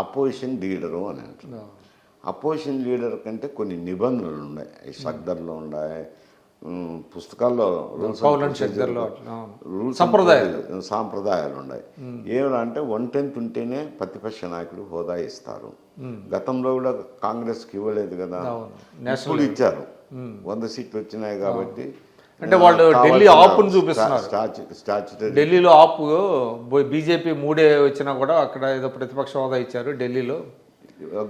అపోజిషన్ లీడరు అని అంటున్నారు. అపోజిషన్ లీడర్ కంటే కొన్ని నిబంధనలు ఉన్నాయి, సగ్దర్లో ఉన్నాయి, పుస్తకాల్లో సాంప్రదాయాలు ఉన్నాయి. ఏమంటే 1/10 ఉంటేనే ప్రతిపక్ష నాయకుడు హోదా ఇస్తారు. గతంలో కూడా కాంగ్రెస్కి ఇవ్వలేదు కదా, ఇప్పుడు ఇచ్చారు. 100 సీట్లు వచ్చినాయి కాబట్టి. అంటే వాళ్ళు ఢిల్లీ ఆపును చూపిస్తున్నారు. స్టాచ్యుటరీ ఢిల్లీలో ఆపు బీజేపీ 3 వచ్చినా కూడా అక్కడ ఏదో ప్రతిపక్ష హోదా ఇచ్చారు ఢిల్లీలో.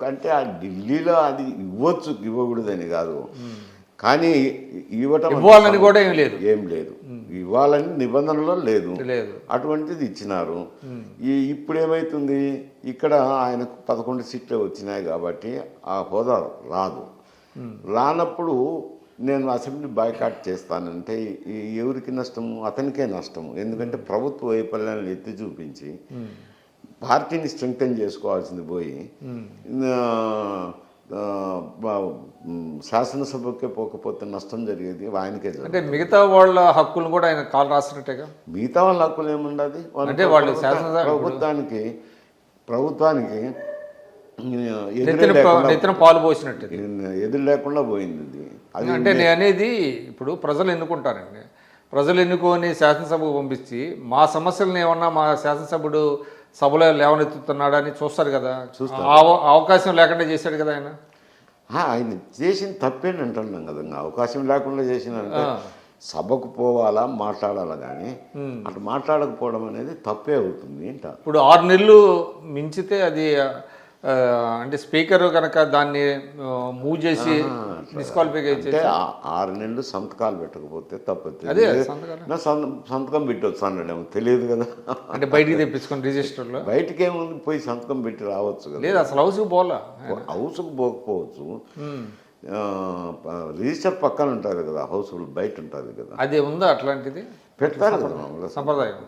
అంటే ఆ ఢిల్లీలో అది ఇవ్వచ్చు, ఇవ్వకూడదని కాదు, కానీ ఇవ్వాలని కూడా ఏం లేదు, ఇవ్వాలని నిబంధనలో లేదు. అటువంటిది ఇచ్చినారు. ఇప్పుడు ఏమైతుంది, ఇక్కడ ఆయనకు 11 సీట్లే వచ్చినాయి కాబట్టి ఆ హోదా రాదు. రానప్పుడు నేను అసెంబ్లీ బాయ్కాట్ చేస్తానంటే ఎవరికి నష్టము? అతనికే నష్టము. ఎందుకంటే ప్రభుత్వ వైఫల్యాన్ని ఎత్తి చూపించి పార్టీని స్ట్రెంగ్తెన్ చేసుకోవాల్సింది పోయి శాసనసభకే పోకపోతే నష్టం జరిగేది ఆయనకే. అంటే మిగతా వాళ్ళ హక్కులు కూడా ఆయన కాలు రాసినట్టేగా. మిగతా వాళ్ళ హక్కులు ఏముండదు అంటే వాళ్ళు ప్రభుత్వానికి పాలు పోసినట్టు ఎదురు లేకుండా పోయింది. అది అంటే నేను అనేది ఇప్పుడు ప్రజలు ఎన్నుకుంటారండి, ప్రజలు ఎన్నుకొని శాసనసభకు పంపించి మా సమస్యలను ఏమన్నా మా శాసనసభ్యుడు సభలో లేవనెత్తుతున్నాడని చూస్తారు కదా, అవకాశం లేకుండా చేశాడు కదా ఆయన. ఆయన చేసిన తప్పేని అంటున్నాం కదా, అవకాశం లేకుండా చేసినంటే సభకు పోవాలా, మాట్లాడాలా, కానీ అటు మాట్లాడకపోవడం అనేది తప్పే అవుతుంది. ఇప్పుడు 6 నెలలు మించితే అది అంటే స్పీకర్ కనుక దాన్ని మూవ్ చేసి డిస్క్వాలిఫై చేసి 6 నెలలు సంతకాలు పెట్టకపోతే తప్పదు. సంతకం పెట్టవచ్చు అన్నాడేమో తెలియదు కదా. అంటే బయటికి తెప్పించుకొని రిజిస్టర్లో బయటికి ఏముంది, పోయి సంతకం పెట్టి రావచ్చు కదా. లేదు అసలు హౌస్కి పోలా, హౌస్కి పోకపోవచ్చు, రిజిస్టర్ పక్కన ఉంటుంది కదా, హౌస్ బయట ఉంటుంది కదా. అది ఉందా అట్లాంటిది? పెడతారు కదా సంప్రదాయం.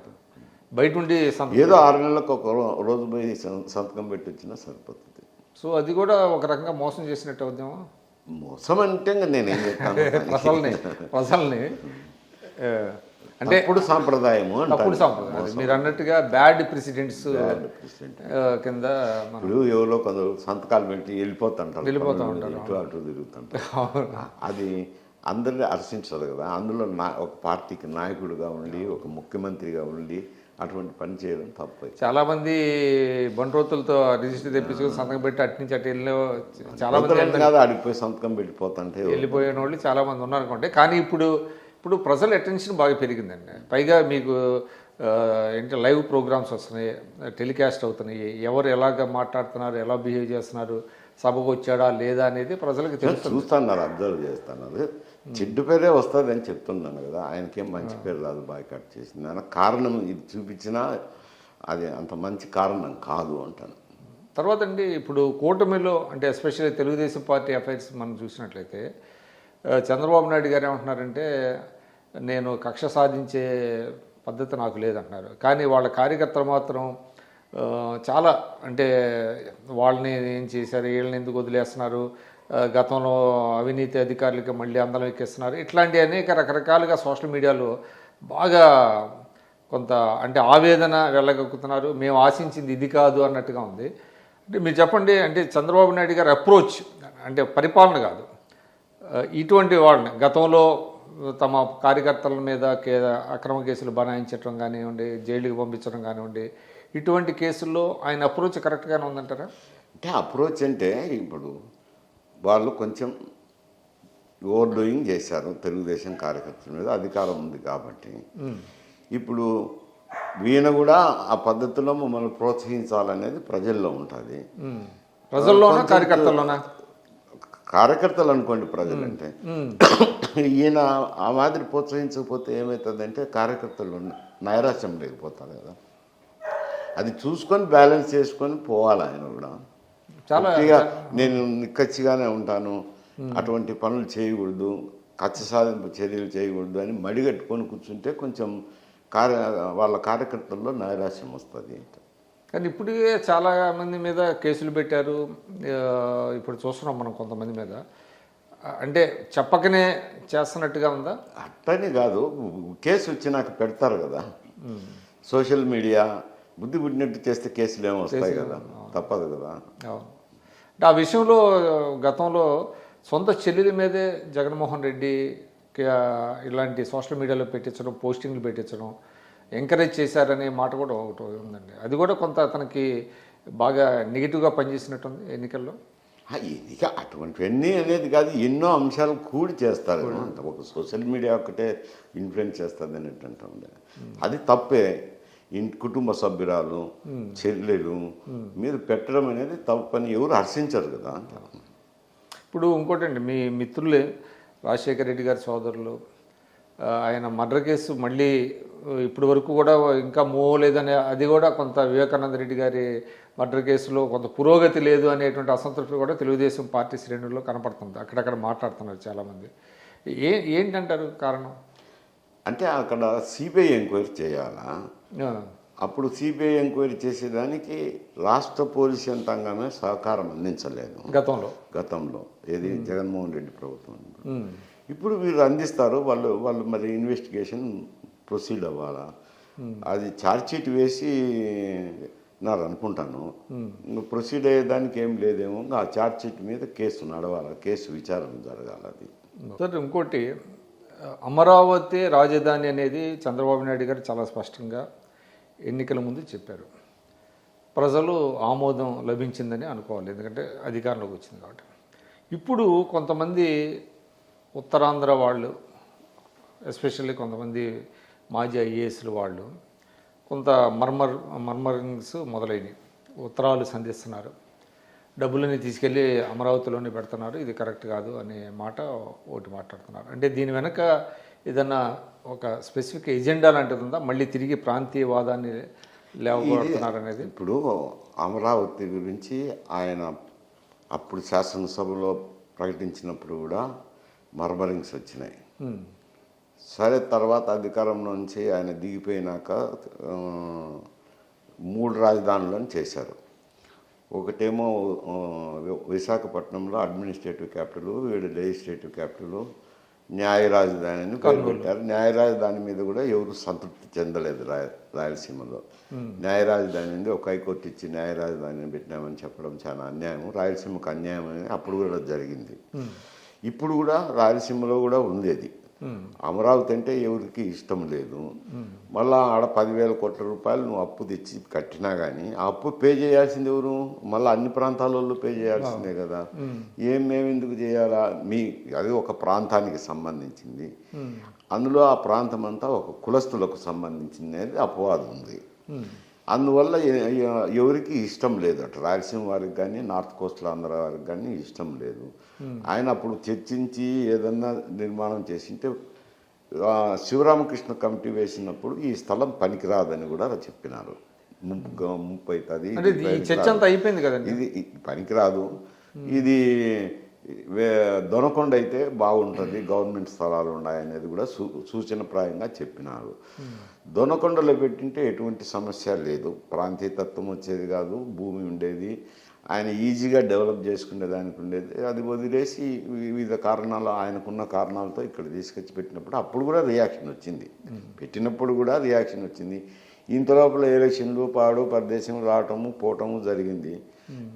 బయట ఉండి ఏదో 6 నెలలకు ఒక రోజు పోయి సంతకం పెట్టి వచ్చినా సరిపోతుంది. సో అది కూడా ఒక రకంగా మోసం చేసినట్టు అవుతామా? మోసం అంటే నేనేం చెప్తాను, ప్రజల్ని అంటే ఇప్పుడు సాంప్రదాయము తప్పుడు సాంప్రదాయం మీరు అన్నట్టుగా బ్యాడ్ ప్రెసిడెంట్స్ కింద. ఇప్పుడు ఎవరో కొందరు సంతకాలు పెట్టి వెళ్ళిపోతూ ఉంటారు, అటు తిరుగుతుంటారు. అది అందరినీ హర్షించదు కదా. అందులో ఒక పార్టీకి నాయకుడిగా ఉండి, ఒక ముఖ్యమంత్రిగా ఉండి అటువంటి పని చేయడం తప్పు. చాలామంది బంట్రోతులతో రిజిస్టర్ తెప్పించుకొని సంతకం పెట్టి అటు నుంచి అటు వెళ్ళిన చాలా మంది కాదు, అడిగిపోయి సంతకం పెట్టిపోతుంటే వెళ్ళిపోయిన వాళ్ళు చాలామంది ఉన్నారనుకుంటే. కానీ ఇప్పుడు ప్రజల అటెన్షన్ బాగా పెరిగిందండి. పైగా మీకు ఏంటి లైవ్ ప్రోగ్రామ్స్ వస్తున్నాయి, టెలికాస్ట్ అవుతున్నాయి, ఎవరు ఎలాగ మాట్లాడుతున్నారు, ఎలా బిహేవ్ చేస్తున్నారు, సభకు వచ్చాడా లేదా అనేది ప్రజలకు తెలుస్తుంది. చూస్తున్నారు, అబ్జర్వ్ చేస్తున్నారు. చెడ్డు పేరే వస్తుంది అని చెప్తున్నాను కదా, ఆయనకేం మంచి పేరు రాదు బాయ్కాట్ చేసింది. దాని కారణం ఇది చూపించినా అది అంత మంచి కారణం కాదు అంటాను. తర్వాత అండి ఇప్పుడు కూటమిలో అంటే ఎస్పెషల్లీ తెలుగుదేశం పార్టీ అఫైర్స్ మనం చూసినట్లయితే చంద్రబాబు నాయుడు గారు ఏమంటున్నారంటే నేను కక్ష సాధించే పద్ధతి నాకు లేదంటున్నారు. కానీ వాళ్ళ కార్యకర్తలు మాత్రం చాలా అంటే వాళ్ళని ఏం చేశారు, వీళ్ళని ఎందుకు వదిలేస్తున్నారు, గతంలో అవినీతి అధికారులకి మళ్ళీ అందరం ఎక్కిస్తున్నారు, ఇట్లాంటి అనేక రకరకాలుగా సోషల్ మీడియాలో బాగా కొంత అంటే ఆవేదన వెళ్ళగక్కుతున్నారు. మేము ఆశించింది ఇది కాదు అన్నట్టుగా ఉంది. అంటే మీరు చెప్పండి, అంటే చంద్రబాబు నాయుడు గారి అప్రోచ్ అంటే పరిపాలన కాదు, ఇటువంటి వాళ్ళని గతంలో తమ కార్యకర్తల మీద అక్రమ కేసులు బనాయించడం కానివ్వండి, జైలుకి పంపించడం కానివ్వండి, ఇటువంటి కేసుల్లో ఆయన అప్రోచ్ కరెక్ట్గానే ఉందంటారా? అంటే అప్రోచ్ అంటే ఇప్పుడు వాళ్ళు కొంచెం ఓవర్ డూయింగ్ చేశారు తెలుగుదేశం కార్యకర్తల మీద, అధికారం ఉంది కాబట్టి. ఇప్పుడు వీణ కూడా ఆ పద్ధతిలో మమ్మల్ని ప్రోత్సహించాలనేది ప్రజల్లో ఉంటుంది. ప్రజల్లోనా కార్యకర్తల్లోనా? కార్యకర్తలు అనుకోండి, ప్రజలంటే. ఈయన ఆ మాదిరి ప్రోత్సహించకపోతే ఏమవుతుందంటే కార్యకర్తలు నైరాశ్యం లేకపోతారు కదా, అది చూసుకొని బ్యాలెన్స్ చేసుకొని పోవాలి. ఆయన కూడా చాలా నేను నిక్కచ్చిగానే ఉంటాను, అటువంటి పనులు చేయకూడదు, కక్ష సాధింపు చర్యలు చేయకూడదు అని మడిగట్టుకొని కూర్చుంటే కొంచెం వాళ్ళ కార్యకర్తల్లో నైరాశ్యం వస్తుంది. కానీ ఇప్పుడే చాలా మంది మీద కేసులు పెట్టారు. ఇప్పుడు చూస్తున్నాం మనం కొంతమంది మీద, అంటే చెప్పకనే చేస్తున్నట్టుగా ఉందా? అట్టని కాదు, కేసు వచ్చి నాకు పెడతారు కదా, సోషల్ మీడియా బుద్ధి పుట్టినట్టు చేస్తే కేసులు ఏమో వస్తాయి కదా, తప్పదు కదా. అంటే ఆ విషయంలో గతంలో సొంత చెల్లెల మీదే జగన్మోహన్ రెడ్డి ఇలాంటి సోషల్ మీడియాలో పెట్టించడం, పోస్టింగ్లు పెట్టించడం ఎంకరేజ్ చేశారనే మాట కూడా ఒకటి ఉందండి. అది కూడా కొంత అతనికి బాగా నెగిటివ్గా పనిచేసినట్టుంది ఎన్నికల్లో. ఇక అటువంటివన్నీ అనేది కాదు, ఎన్నో అంశాలు కూడి చేస్తారు. ఒక సోషల్ మీడియా ఒక్కటే ఇన్ఫ్లుయెన్స్ చేస్తుంది అనేటంటే అది తప్పే. కుటుంబ సభ్యురాలు, చెల్లెలు మీరు పెట్టడం అనేది తప్పని ఎవరు హర్షించరు కదా. ఇప్పుడు ఇంకోటండి, మీ మిత్రులే రాజశేఖర రెడ్డి గారి సోదరులు, ఆయన మర్డర్ కేసు మళ్ళీ ఇప్పటి వరకు కూడా ఇంకా లేదనే, అది కూడా కొంత వివేకానంద రెడ్డి గారి మర్డర్ కేసులో కొంత పురోగతి లేదు అనేటువంటి అసంతృప్తి కూడా తెలుగుదేశం పార్టీ శ్రేణుల్లో కనపడుతుంది. అక్కడక్కడ మాట్లాడుతున్నారు చాలామంది. ఏంటంటారు కారణం? అంటే అక్కడ సిబిఐ ఎంక్వైరీ చేయాలా, అప్పుడు సిబిఐ ఎంక్వైరీ చేసేదానికి రాష్ట్ర పోలీసు యంత్రాంగమే సహకారం అందించలేదు గతంలో ఏది జగన్మోహన్ రెడ్డి ప్రభుత్వం. ఇప్పుడు వీళ్ళు అందిస్తారు, వాళ్ళు మరి ఇన్వెస్టిగేషన్ ప్రొసీడ్ అవ్వాలా, అది ఛార్జ్షీట్ వేసి నారు అనుకుంటాను. ప్రొసీడ్ అయ్యేదానికి ఏం లేదేమో, ఆ ఛార్జ్షీట్ మీద కేసు నడవాలి, కేసు విచారణ జరగాలి. అది సార్ ఇంకోటి, అమరావతి రాజధాని అనేది చంద్రబాబు నాయుడు గారు చాలా స్పష్టంగా ఎన్నికల ముందు చెప్పారు. ప్రజలు ఆమోదం లభించిందని అనుకోవాలి, ఎందుకంటే అధికారంలోకి వచ్చింది కాబట్టి. ఇప్పుడు కొంతమంది ఉత్తరాంధ్ర వాళ్ళు, ఎస్పెషల్లీ కొంతమంది మాజీ ఐఏఎస్లు వాళ్ళు కొంత మర్మరింగ్స్ మొదలైనవి, ఉత్తరాలు సంధిస్తున్నారు, డబ్బులని తీసుకెళ్ళి అమరావతిలోనే పెడుతున్నారు, ఇది కరెక్ట్ కాదు అనే మాట ఒకటి మాట్లాడుతున్నారు. అంటే దీని వెనక ఏదన్నా ఒక స్పెసిఫిక్ ఎజెండా లాంటిది ఉందా, మళ్ళీ తిరిగి ప్రాంతీయవాదాన్ని లేవగొడుతున్నారు అనేది? ఇప్పుడు అమరావతి గురించి ఆయన అప్పుడు శాసనసభలో ప్రకటించినప్పుడు కూడా మర్మరింగ్స్ వచ్చినాయి. సరే, తర్వాత అధికారం నుంచి ఆయన దిగిపోయినాక 3 రాజధానులను చేశారు. ఒకటేమో విశాఖపట్నంలో అడ్మినిస్ట్రేటివ్ క్యాపిటల్, వీడు లెజిస్లేటివ్ క్యాపిటల్, న్యాయ రాజధాని అని పేరు పెట్టారు. న్యాయ రాజధాని మీద కూడా ఎవరు సంతృప్తి చెందలేదు రాయలసీమలో. న్యాయ రాజధాని ఉంది, ఒక హైకోర్టు ఇచ్చి న్యాయ రాజధానిని పెట్టినామని చెప్పడం చాలా అన్యాయం, రాయలసీమకు అన్యాయం అనేది అప్పుడు కూడా జరిగింది. ఇప్పుడు కూడా రాయలసీమలో కూడా ఉంది అది అమరావతి అంటే ఎవరికి ఇష్టం లేదు. మళ్ళా ఆడ 10,000 కోట్ల రూపాయలు నువ్వు అప్పు తెచ్చి కట్టినా కానీ ఆ అప్పు పే చేయాల్సింది ఎవరు? మళ్ళీ అన్ని ప్రాంతాలలో పే చేయాల్సిందే కదా. మేము ఎందుకు చేయాలా? అది ఒక ప్రాంతానికి సంబంధించింది. అందులో ఆ ప్రాంతం అంతా ఒక కులస్తులకు సంబంధించింది అనేది అపవాదం ఉంది. అందువల్ల ఎవరికి ఇష్టం లేదు, అటు రాయలసీమ వారికి కానీ నార్త్ కోస్టల్ ఆంధ్ర వారికి కానీ ఇష్టం లేదు. ఆయన అప్పుడు చర్చించి ఏదన్నా నిర్మాణం చేసింటే శివరామకృష్ణ కమిటీ వేసినప్పుడు ఈ స్థలం పనికిరాదని కూడా చెప్పినారు. ముప్పు అవుతుంది, ఇది పనికిరాదు, ఇది దొనకొండ అయితే బాగుంటుంది, గవర్నమెంట్ స్థలాలు ఉన్నాయనేది కూడా సూచనప్రాయంగా చెప్పినారు. దొనకొండలో పెట్టింటే ఎటువంటి సమస్య లేదు, ప్రాంతీయతత్వం వచ్చేది కాదు, భూమి ఉండేది, ఆయన ఈజీగా డెవలప్ చేసుకునే దానికి ఉండేది. అది వదిలేసి వివిధ కారణాలు, ఆయనకున్న కారణాలతో ఇక్కడ తీసుకొచ్చి పెట్టినప్పుడు అప్పుడు కూడా రియాక్షన్ వచ్చింది, పెట్టినప్పుడు కూడా రియాక్షన్ వచ్చింది. ఇంత లోపల ఎలక్షన్లు పాడు ప్రదేశం రావటము పోవటము జరిగింది.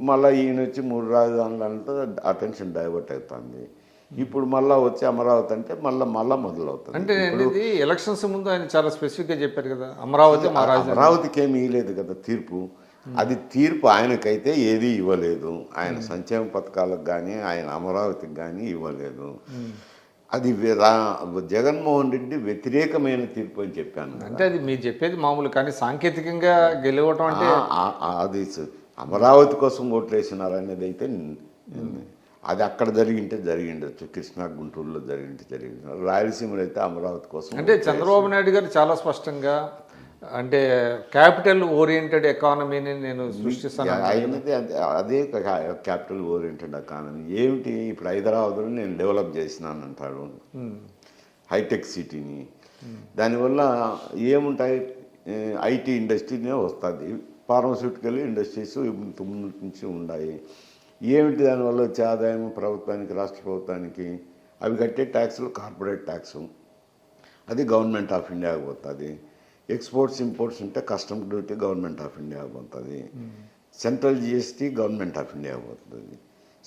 మళ్ళీ ఈయన వచ్చి 3 రాజధానులంతా అటెన్షన్ డైవర్ట్ అవుతుంది. ఇప్పుడు మళ్ళీ వచ్చి అమరావతి అంటే మళ్ళీ మొదలవుతుంది. అంటే ఇది ఎలక్షన్స్ ముందు ఆయన చాలా స్పెసిఫిక్గా చెప్పారు కదా, అమరావతికి ఏమి ఇవ్వలేదు కదా తీర్పు. అది తీర్పు ఆయనకైతే ఏది ఇవ్వలేదు, ఆయన సంక్షేమ పథకాలకు కానీ ఆయన అమరావతికి కానీ ఇవ్వలేదు. అది జగన్మోహన్ రెడ్డి వ్యతిరేకమైన తీర్పు అని చెప్పాను. అంటే అది మీరు చెప్పేది మామూలు, కానీ సాంకేతికంగా గెలవటం అంటే అది అమరావతి కోసం ఓట్లు వేసినారు అనేది అయితే అది అక్కడ జరిగిండొచ్చు, కృష్ణా గుంటూరులో జరిగింది. రాయలసీమలో అయితే అమరావతి కోసం. అంటే చంద్రబాబు నాయుడు గారు చాలా స్పష్టంగా అంటే క్యాపిటల్ ఓరియంటెడ్ ఎకానమీని నేను సృష్టిస్తాను, అదే క్యాపిటల్ ఓరియంటెడ్ ఎకానమీ. ఏమిటి ఇప్పుడు హైదరాబాద్లో నేను డెవలప్ చేసినాను అంటాడు, హైటెక్ సిటీని. దానివల్ల ఏముంటాయి, ఐటీ ఇండస్ట్రీనే వస్తుంది, ఫార్మస్యూటికల్ ఇండస్ట్రీస్ ముందు నుంచి ఉన్నాయి. ఏమిటి దానివల్ల వచ్చే ఆదాయం ప్రభుత్వానికి, రాష్ట్ర ప్రభుత్వానికి? అవి కట్టే ట్యాక్సులు కార్పొరేట్ ట్యాక్సు, అది గవర్నమెంట్ ఆఫ్ ఇండియాకి పోతుంది. ఎక్స్పోర్ట్స్ ఇంపోర్ట్స్ ఉంటే కస్టమ్ డ్యూటీ గవర్నమెంట్ ఆఫ్ ఇండియాకి పోతుంది. సెంట్రల్ జిఎస్టీ గవర్నమెంట్ ఆఫ్ ఇండియాకి పోతుంది.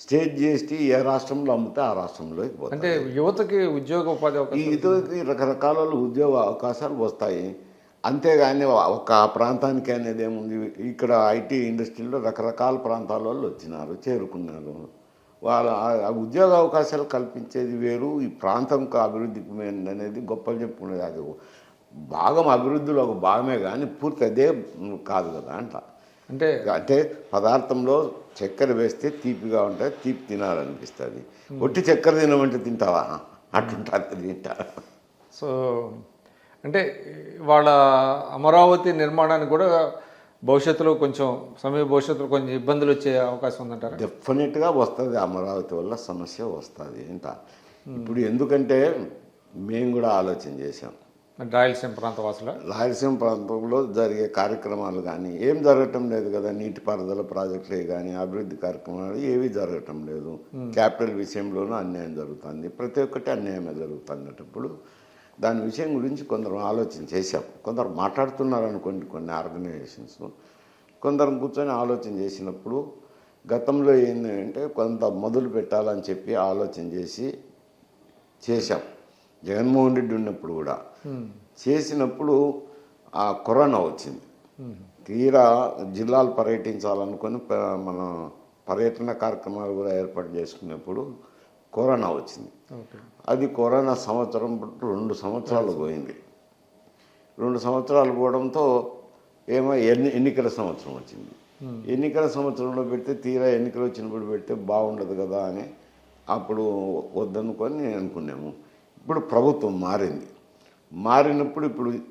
స్టేట్ జిఎస్టీ ఏ రాష్ట్రంలో అమ్మితే ఆ రాష్ట్రంలోకి పోతుంది. అంటే యువతకి ఉద్యోగ ఉపాధి యువతకి రకరకాల ఉద్యోగ అవకాశాలు వస్తాయి. అంతేగాని ఒక ప్రాంతానికి అనేది ఏముంది, ఇక్కడ ఐటీ ఇండస్ట్రీలో రకరకాల ప్రాంతాల వాళ్ళు వచ్చినారు, చేరుకున్నారు. వాళ్ళ ఉద్యోగ అవకాశాలు కల్పించేది వేరు, ఈ ప్రాంతంకు అభివృద్ధి అనేది గొప్పలు చెప్పుకునేది. అది భాగం అభివృద్ధిలో ఒక భాగమే కానీ పూర్తి అదే కాదు కదా అంట. అంటే పదార్థంలో చక్కెర వేస్తే తీపిగా ఉంటుంది, తీపి తినాలనిపిస్తుంది. ఒట్టి చక్కెర తినమంటే తింటావా? అట్లుంటుంది తింటారు. సో అంటే వాళ్ళ అమరావతి నిర్మాణానికి కూడా భవిష్యత్తులో కొంచెం సమీప భవిష్యత్తులో కొంచెం ఇబ్బందులు వచ్చే అవకాశం ఉందంటారు. డెఫినెట్గా వస్తుంది, అమరావతి వల్ల సమస్య వస్తుంది ఇంత. ఇప్పుడు ఎందుకంటే మేము కూడా ఆలోచన చేసాం, రాయలసీమ ప్రాంత వాసుల రాయలసీమ ప్రాంతంలో జరిగే కార్యక్రమాలు కానీ ఏం జరగటం లేదు కదా. నీటిపారుదల ప్రాజెక్టులే కానీ అభివృద్ధి కార్యక్రమాలు ఏవి జరగటం లేదు. క్యాపిటల్ విషయంలోనూ అన్యాయం జరుగుతుంది, ప్రతి ఒక్కటి అన్యాయమే జరుగుతున్నప్పుడు దాని విషయం గురించి కొందరు ఆలోచన చేశాం. కొందరు మాట్లాడుతున్నారు అనుకోండి, కొన్ని ఆర్గనైజేషన్స్, కొందరు కూర్చొని ఆలోచన చేసినప్పుడు గతంలో ఏంటంటే కొంత మొదలు పెట్టాలని చెప్పి ఆలోచన చేశాం. జగన్మోహన్ రెడ్డి ఉన్నప్పుడు కూడా చేసినప్పుడు ఆ కరోనా వచ్చింది. తీరా జిల్లాలు పర్యటించాలనుకొని మన పర్యటన కార్యక్రమాలు కూడా ఏర్పాటు చేసుకున్నప్పుడు కరోనా వచ్చింది. అది కరోనా సంవత్సరం 2 సంవత్సరాలు పోయింది. 2 సంవత్సరాలు పోవడంతో ఎన్నికల సంవత్సరం వచ్చింది. ఎన్నికల సంవత్సరంలో పెడితే తీరా ఎన్నికలు వచ్చినప్పుడు పెడితే బాగుండదు కదా అని అప్పుడు వద్దనుకొని అనుకున్నాము. ఇప్పుడు ప్రభుత్వం మారినప్పుడు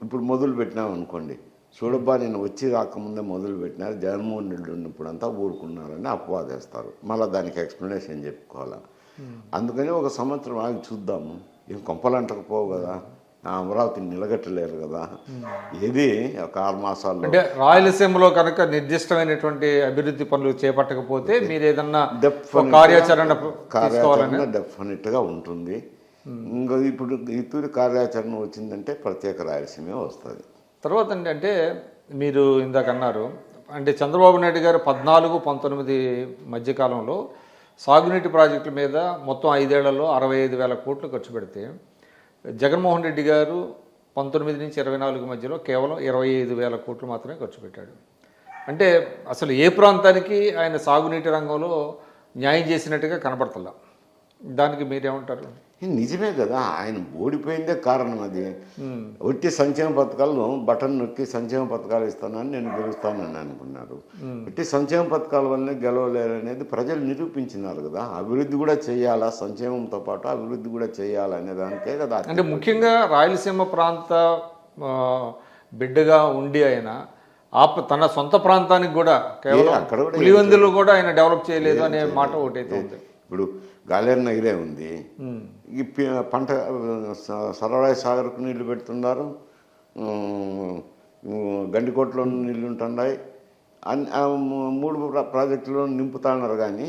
ఇప్పుడు మొదలు పెట్టినాం అనుకోండి, చూడబ్బా నేను వచ్చి రాకముందే మొదలు పెట్టినారు, జగన్మోహన్ రెడ్డి ఉన్నప్పుడు అంతా ఊరుకున్నారని అపవాదేస్తారు. మళ్ళీ దానికి ఎక్స్ప్లెనేషన్ చెప్పుకోవాలా. అందుకని 1 సంవత్సరం ఆగి చూద్దాము. ఏం కొంపలంటకపోవు కదా, అమరావతిని నిలగట్టలేరు కదా. ఏది ఒక 6 మాసాల్లో అంటే రాయలసీమలో కనుక నిర్దిష్టమైనటువంటి అభివృద్ధి పనులు చేపట్టకపోతే మీరు ఏదన్నా కార్యాచరణ డెఫినెట్గా ఉంటుంది. ఇంకా ఇప్పుడు ఇతూరి కార్యాచరణ వచ్చిందంటే ప్రత్యేక రాయలసీమే వస్తుంది. తర్వాత అంటే మీరు ఇందాక అన్నారు, అంటే చంద్రబాబు నాయుడు గారు 14-19 మధ్యకాలంలో సాగునీటి ప్రాజెక్టుల మీద మొత్తం 5 ఏళ్లలో 65,000 కోట్లు ఖర్చు పెడితే జగన్మోహన్ రెడ్డి గారు 19 నుంచి 24 మధ్యలో కేవలం 25,000 కోట్లు మాత్రమే ఖర్చు పెట్టాడు. అంటే అసలు ఏ ప్రాంతానికి ఆయన సాగునీటి రంగంలో న్యాయం చేసినట్టుగా కనపడతలా. దానికి మీరేమంటారు? ఇది నిజమే కదా, ఆయన ఓడిపోయిందే కారణం. అది ఒట్టి సంక్షేమ పథకాలను బటన్ నొక్కి సంక్షేమ పథకాలు ఇస్తానని నేను గెలుస్తానని అనుకున్నారు. ఒట్టి సంక్షేమ పథకాల వల్లనే గెలవలేరు అనేది ప్రజలు నిరూపించినారు కదా. అభివృద్ధి కూడా చేయాలా, సంక్షేమంతో పాటు అభివృద్ధి కూడా చేయాలనే దానికే కదా. అంటే ముఖ్యంగా రాయలసీమ ప్రాంత బిడ్డగా ఉండి ఆయన తన సొంత ప్రాంతానికి కూడా కేవలం అక్కడ కూడా పులివెందులు కూడా ఆయన డెవలప్ చేయలేదు అనే మాట ఒకటైతే ఉంది. ఇప్పుడు గాలేరు నగిరే ఉంది, ఈ పంట సరళాయ సాగర్కు నీళ్లు పెడుతున్నారు, గండికోటలో నీళ్లు ఉంటున్నాయి, మూడు ప్రాజెక్టులో నింపుతున్నారు. కానీ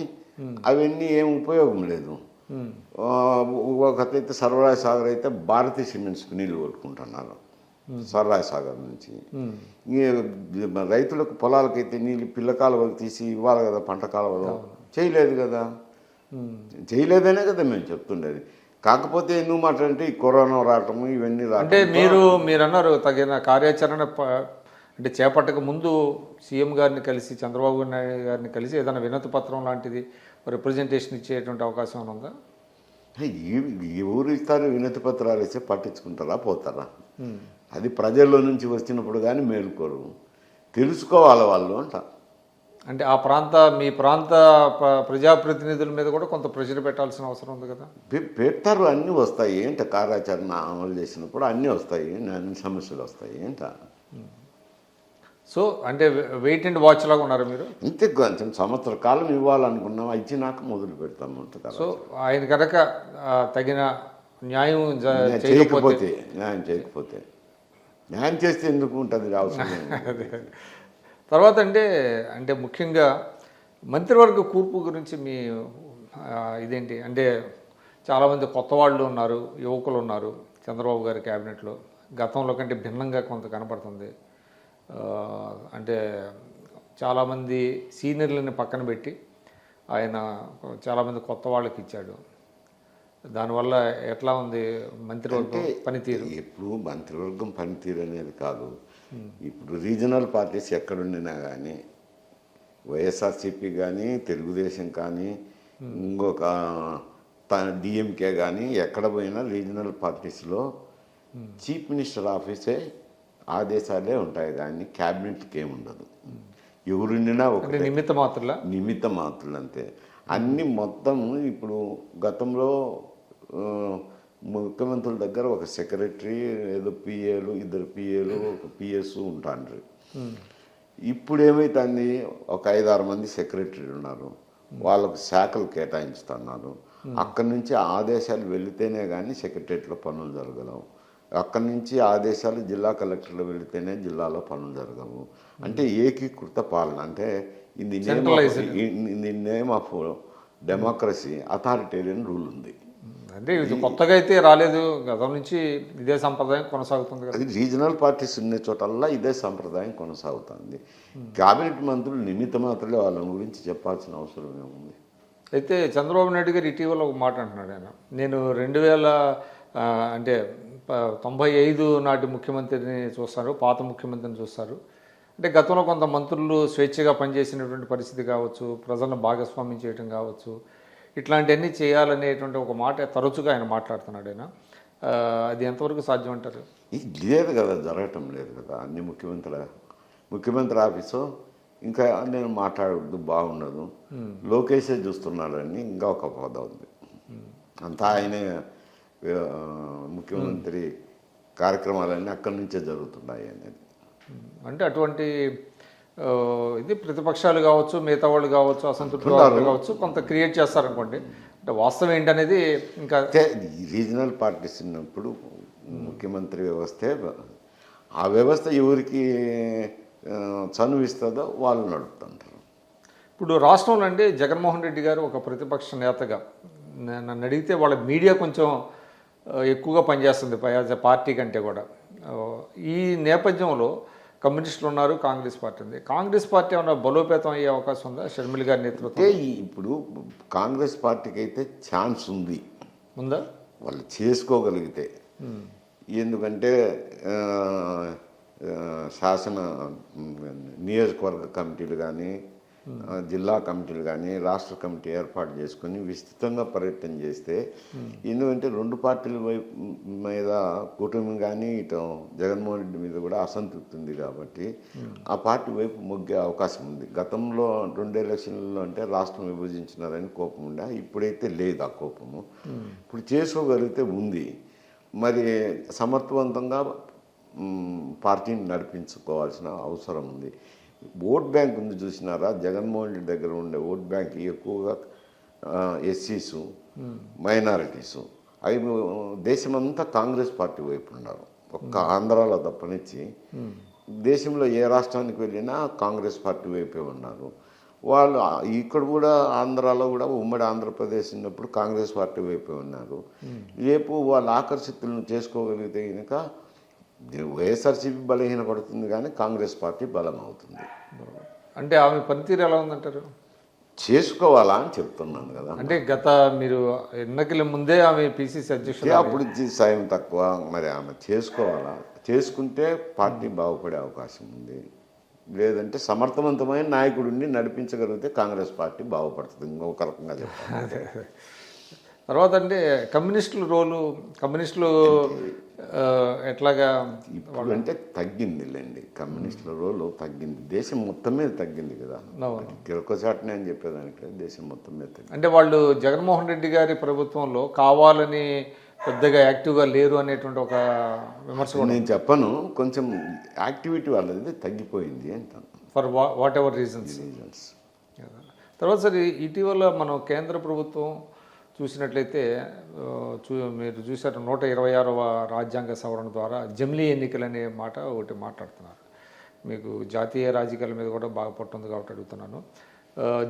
అవన్నీ ఏం ఉపయోగం లేదు. ఒకటైతే సర్వరాయ సాగర్ అయితే భారతీయ సిమెంట్స్కి నీళ్లు కొట్టుకుంటున్నారు సర్వరాయ సాగర్ నుంచి. రైతులకు పొలాలకైతే నీళ్ళు పిల్ల కాలువలు తీసి ఇవ్వాలి కదా, పంట కాలువలు చేయలేదు కదా. చేయలేదనే కదా మేము చెప్తుండేది. కాకపోతే ఎందుకు మాట్లాడంటే ఈ కరోనా రావటము ఇవన్నీ అంటే మీరు అన్నారు తగిన కార్యాచరణ అంటే చేపట్టక ముందు సీఎం గారిని కలిసి చంద్రబాబు నాయుడు గారిని కలిసి ఏదైనా వినతి పత్రం లాంటిది రిప్రజెంటేషన్ ఇచ్చేటువంటి అవకాశం ఉందా? ఎవరు ఇస్తారు వినతి పత్రాలు ఇస్తే పట్టించుకుంటారా పోతారా? అది ప్రజల్లో నుంచి వచ్చినప్పుడు కానీ మేలుకోరు, తెలుసుకోవాలి వాళ్ళు అంట. అంటే మీ ప్రాంత ప్రజాప్రతినిధుల మీద కూడా కొంత ప్రెషర్ పెట్టాల్సిన అవసరం ఉంది కదా. పెడతారు, అన్నీ వస్తాయి ఏంట. కార్యాచరణ అమలు చేసినప్పుడు అన్నీ వస్తాయి, అన్ని సమస్యలు వస్తాయి ఏంట. సో అంటే వెయిట్ అండ్ వాచ్ లాగా ఉన్నారు మీరు. ఇంతే, కొంచెం సంవత్సర కాలం ఇవ్వాలనుకున్నాం, ఇచ్చినాక మొదలు పెడతాము. సో ఆయన కనుక తగిన న్యాయం చేయకపోతే న్యాయం చేస్తే ఎందుకు ఉంటుంది అవసరం. తర్వాత అంటే ముఖ్యంగా మంత్రివర్గ కూర్పు గురించి మీ ఇదేంటి? అంటే చాలామంది కొత్త వాళ్ళు ఉన్నారు, యువకులు ఉన్నారు చంద్రబాబు గారి క్యాబినెట్లో. గతంలో కంటే భిన్నంగా కొంత కనపడుతుంది. అంటే చాలామంది సీనియర్లని పక్కన పెట్టి ఆయన చాలామంది కొత్త వాళ్ళకి ఇచ్చాడు. దానివల్ల ఎట్లా ఉంది మంత్రివర్గం పనితీరు? ఇప్పుడు మంత్రివర్గం పనితీరు అనేది కాదు. ఇప్పుడు రీజనల్ పార్టీస్ ఎక్కడుండినా కానీ, వైఎస్ఆర్సీపీ కానీ, తెలుగుదేశం కానీ, ఇంకొక డిఎంకే కానీ, ఎక్కడ పోయినా రీజనల్ పార్టీస్లో చీఫ్ మినిస్టర్ ఆఫీసే ఆదేశాలే ఉంటాయి కానీ క్యాబినెట్కి ఏముండదు. ఎవరుండినా ఒక నిమిత్త మాత్రులు అంతే. అన్నీ మొత్తం ఇప్పుడు గతంలో ముఖ్యమంత్రుల దగ్గర ఒక సెక్రటరీ, ఏదో పిఏలు, 2 పిఏలు, ఒక పిఎస్ ఉంటాండ్రు. ఇప్పుడు ఏమైతుంది, ఒక 5-6 మంది సెక్రటరీలు ఉన్నారు, వాళ్ళకు శాఖలు కేటాయించుతున్నారు. అక్కడి నుంచి ఆదేశాలు వెళితేనే కానీ సెక్రటరియట్లో పనులు జరగలేవు. అక్కడి నుంచి ఆదేశాలు జిల్లా కలెక్టర్లు వెళితేనే జిల్లాలో పనులు జరగవు. అంటే ఏకీకృత పాలన. అంటే in the name of democracy authoritarian rule ఉంది. అంటే ఇది కొత్తగా అయితే రాలేదు, గతం నుంచి ఇదే సంప్రదాయం కొనసాగుతుంది కదా. అది రీజనల్ పార్టీస్ ఉన్న చోటల్లా ఇదే సంప్రదాయం కొనసాగుతుంది. కేబినెట్ మంత్రులు నిమిత్త మాత్రమే వాళ్ళ గురించి చెప్పాల్సిన అవసరం ఏముంది. అయితే చంద్రబాబు నాయుడు గారు ఇటీవల ఒక మాట అంటున్నాడు. ఆయన నేను 1995 నాటి ముఖ్యమంత్రిని చూస్తారు, పాత ముఖ్యమంత్రిని చూస్తారు. అంటే గతంలో కొంత మంత్రులు స్వేచ్ఛగా పనిచేసినటువంటి పరిస్థితి కావచ్చు, ప్రజలను భాగస్వామ్యం చేయడం కావచ్చు, ఇట్లాంటివన్నీ చేయాలనేటువంటి ఒక మాట తరచుగా ఆయన మాట్లాడుతున్నాడు. ఆయన అది ఎంతవరకు సాధ్యం అంటారు? ఇది లేదు కదా, జరగటం లేదు కదా. అన్ని ముఖ్యమంత్రి ఆఫీసు ఇంకా నేను మాట్లాడద్దు, బాగుండదు, లోకేషే చూస్తున్నాడని ఇంకా ఒక పద ఉంది. అంతా ఆయనే ముఖ్యమంత్రి కార్యక్రమాలన్నీ అక్కడి నుంచే జరుగుతున్నాయి అనేది. అంటే అటువంటి ఇది ప్రతిపక్షాలు కావచ్చు, మిగతా వాళ్ళు కావచ్చు, అసంతృప్తి కావచ్చు, కొంత క్రియేట్ చేస్తారనుకోండి. అంటే వాస్తవం ఏంటనేది ఇంకా రీజనల్ పార్టీస్ ఉన్నప్పుడు ముఖ్యమంత్రి వ్యవస్థే, ఆ వ్యవస్థ ఎవరికి చనువిస్తుందో వాళ్ళు నడుపుతుంటారు. ఇప్పుడు రాష్ట్రంలో అంటే జగన్మోహన్ రెడ్డి గారు ఒక ప్రతిపక్ష నేతగా నన్ను అడిగితే వాళ్ళ మీడియా కొంచెం ఎక్కువగా పనిచేస్తుంది పార్టీ కంటే కూడా. ఈ నేపథ్యంలో కమ్యూనిస్టులు ఉన్నారు, కాంగ్రెస్ పార్టీ ఉంది. కాంగ్రెస్ పార్టీ ఏమైనా బలోపేతం అయ్యే అవకాశం ఉందా షర్మిల గారి నేతృత్వం? ఇప్పుడు కాంగ్రెస్ పార్టీకి అయితే ఛాన్స్ ఉంది, ఉందా? వాళ్ళు చేసుకోగలిగితే. ఎందుకంటే ఆ, శాసన నియోజకవర్గ కమిటీలు కానీ జిల్లా కమిటీలు కానీ రాష్ట్ర కమిటీ ఏర్పాటు చేసుకొని విస్తృతంగా పర్యటన చేస్తే ఎందుకంటే రెండు పార్టీల వైపు మీద కూటమి కానీ ఇటు జగన్మోహన్ రెడ్డి మీద కూడా అసంతృప్తి ఉంది కాబట్టి ఆ పార్టీ వైపు మొగ్గే అవకాశం ఉంది. గతంలో 2 ఎలక్షన్లలో అంటే రాష్ట్రం విభజించినారని కోపం ఉండే, ఇప్పుడైతే లేదు ఆ కోపము. ఇప్పుడు చేసుకోగలిగితే ఉంది. మరి సమర్థవంతంగా పార్టీని నడిపించుకోవాల్సిన అవసరం ఉంది. ఓట్ బ్యాంక్ ఉంది చూసినారా, జగన్మోహన్ రెడ్డి దగ్గర ఉండే ఓట్ బ్యాంక్ ఎక్కువగా ఎస్సీసు మైనారిటీసు అవి దేశమంతా కాంగ్రెస్ పార్టీ వైపు ఉన్నారు. ఒక్క ఆంధ్రాలో తప్పనిచ్చి దేశంలో ఏ రాష్ట్రానికి వెళ్ళినా కాంగ్రెస్ పార్టీ వైపే ఉన్నారు వాళ్ళు. ఇక్కడ కూడా ఆంధ్రాలో కూడా ఉమ్మడి ఆంధ్రప్రదేశ్ ఉన్నప్పుడు కాంగ్రెస్ పార్టీ వైపే ఉన్నారు. రేపు వాళ్ళ ఆకర్షితులను చేసుకోగలిగితే కనుక వైఎస్ఆర్సీపీ బలహీనపడుతుంది కానీ కాంగ్రెస్ పార్టీ బలం అవుతుంది. అంటే ఆమె పనితీరు ఎలా ఉందంటారు? చేసుకోవాలా అని చెప్తున్నాను కదా. అంటే గత మీరు ఎన్నికల ముందే ఆమె పిసిసి అధ్యక్షుడు, అప్పుడు సాయం తక్కువ. మరి ఆమె చేసుకోవాలా, చేసుకుంటే పార్టీ బాగుపడే అవకాశం ఉంది. లేదంటే సమర్థవంతమైన నాయకుడిని నడిపించగలిగితే కాంగ్రెస్ పార్టీ బాగుపడుతుంది. ఇంకొక రకంగా చెప్పాలి. తర్వాత అంటే కమ్యూనిస్టుల రోలు, కమ్యూనిస్టులు ఎట్లాగా ఇప్పుడు అంటే తగ్గిందిలేండి, కమ్యూనిస్టుల రోలు తగ్గింది. దేశం మొత్తం మీద తగ్గింది కదా, కిరకొచాటనే అని చెప్పేదానికి దేశం మొత్తం మీద తగ్గింది. అంటే వాళ్ళు జగన్మోహన్ రెడ్డి గారి ప్రభుత్వంలో కావాలని పెద్దగా యాక్టివ్గా లేరు అనేటువంటి ఒక విమర్శ. నేను చెప్పను, కొంచెం యాక్టివిటీ వాళ్ళది తగ్గిపోయింది అంటాను. For what ever reasons. తర్వాత సరే ఇటీవల మనం కేంద్ర ప్రభుత్వం చూసినట్లయితే మీరు చూసారు 126వ రాజ్యాంగ సవరణ ద్వారా జమిలీ ఎన్నికలు అనే మాట ఒకటి మాట్లాడుతున్నారు. మీకు జాతీయ రాజకీయాల మీద కూడా బాగా పట్టుంది కాబట్టి అడుగుతున్నాను,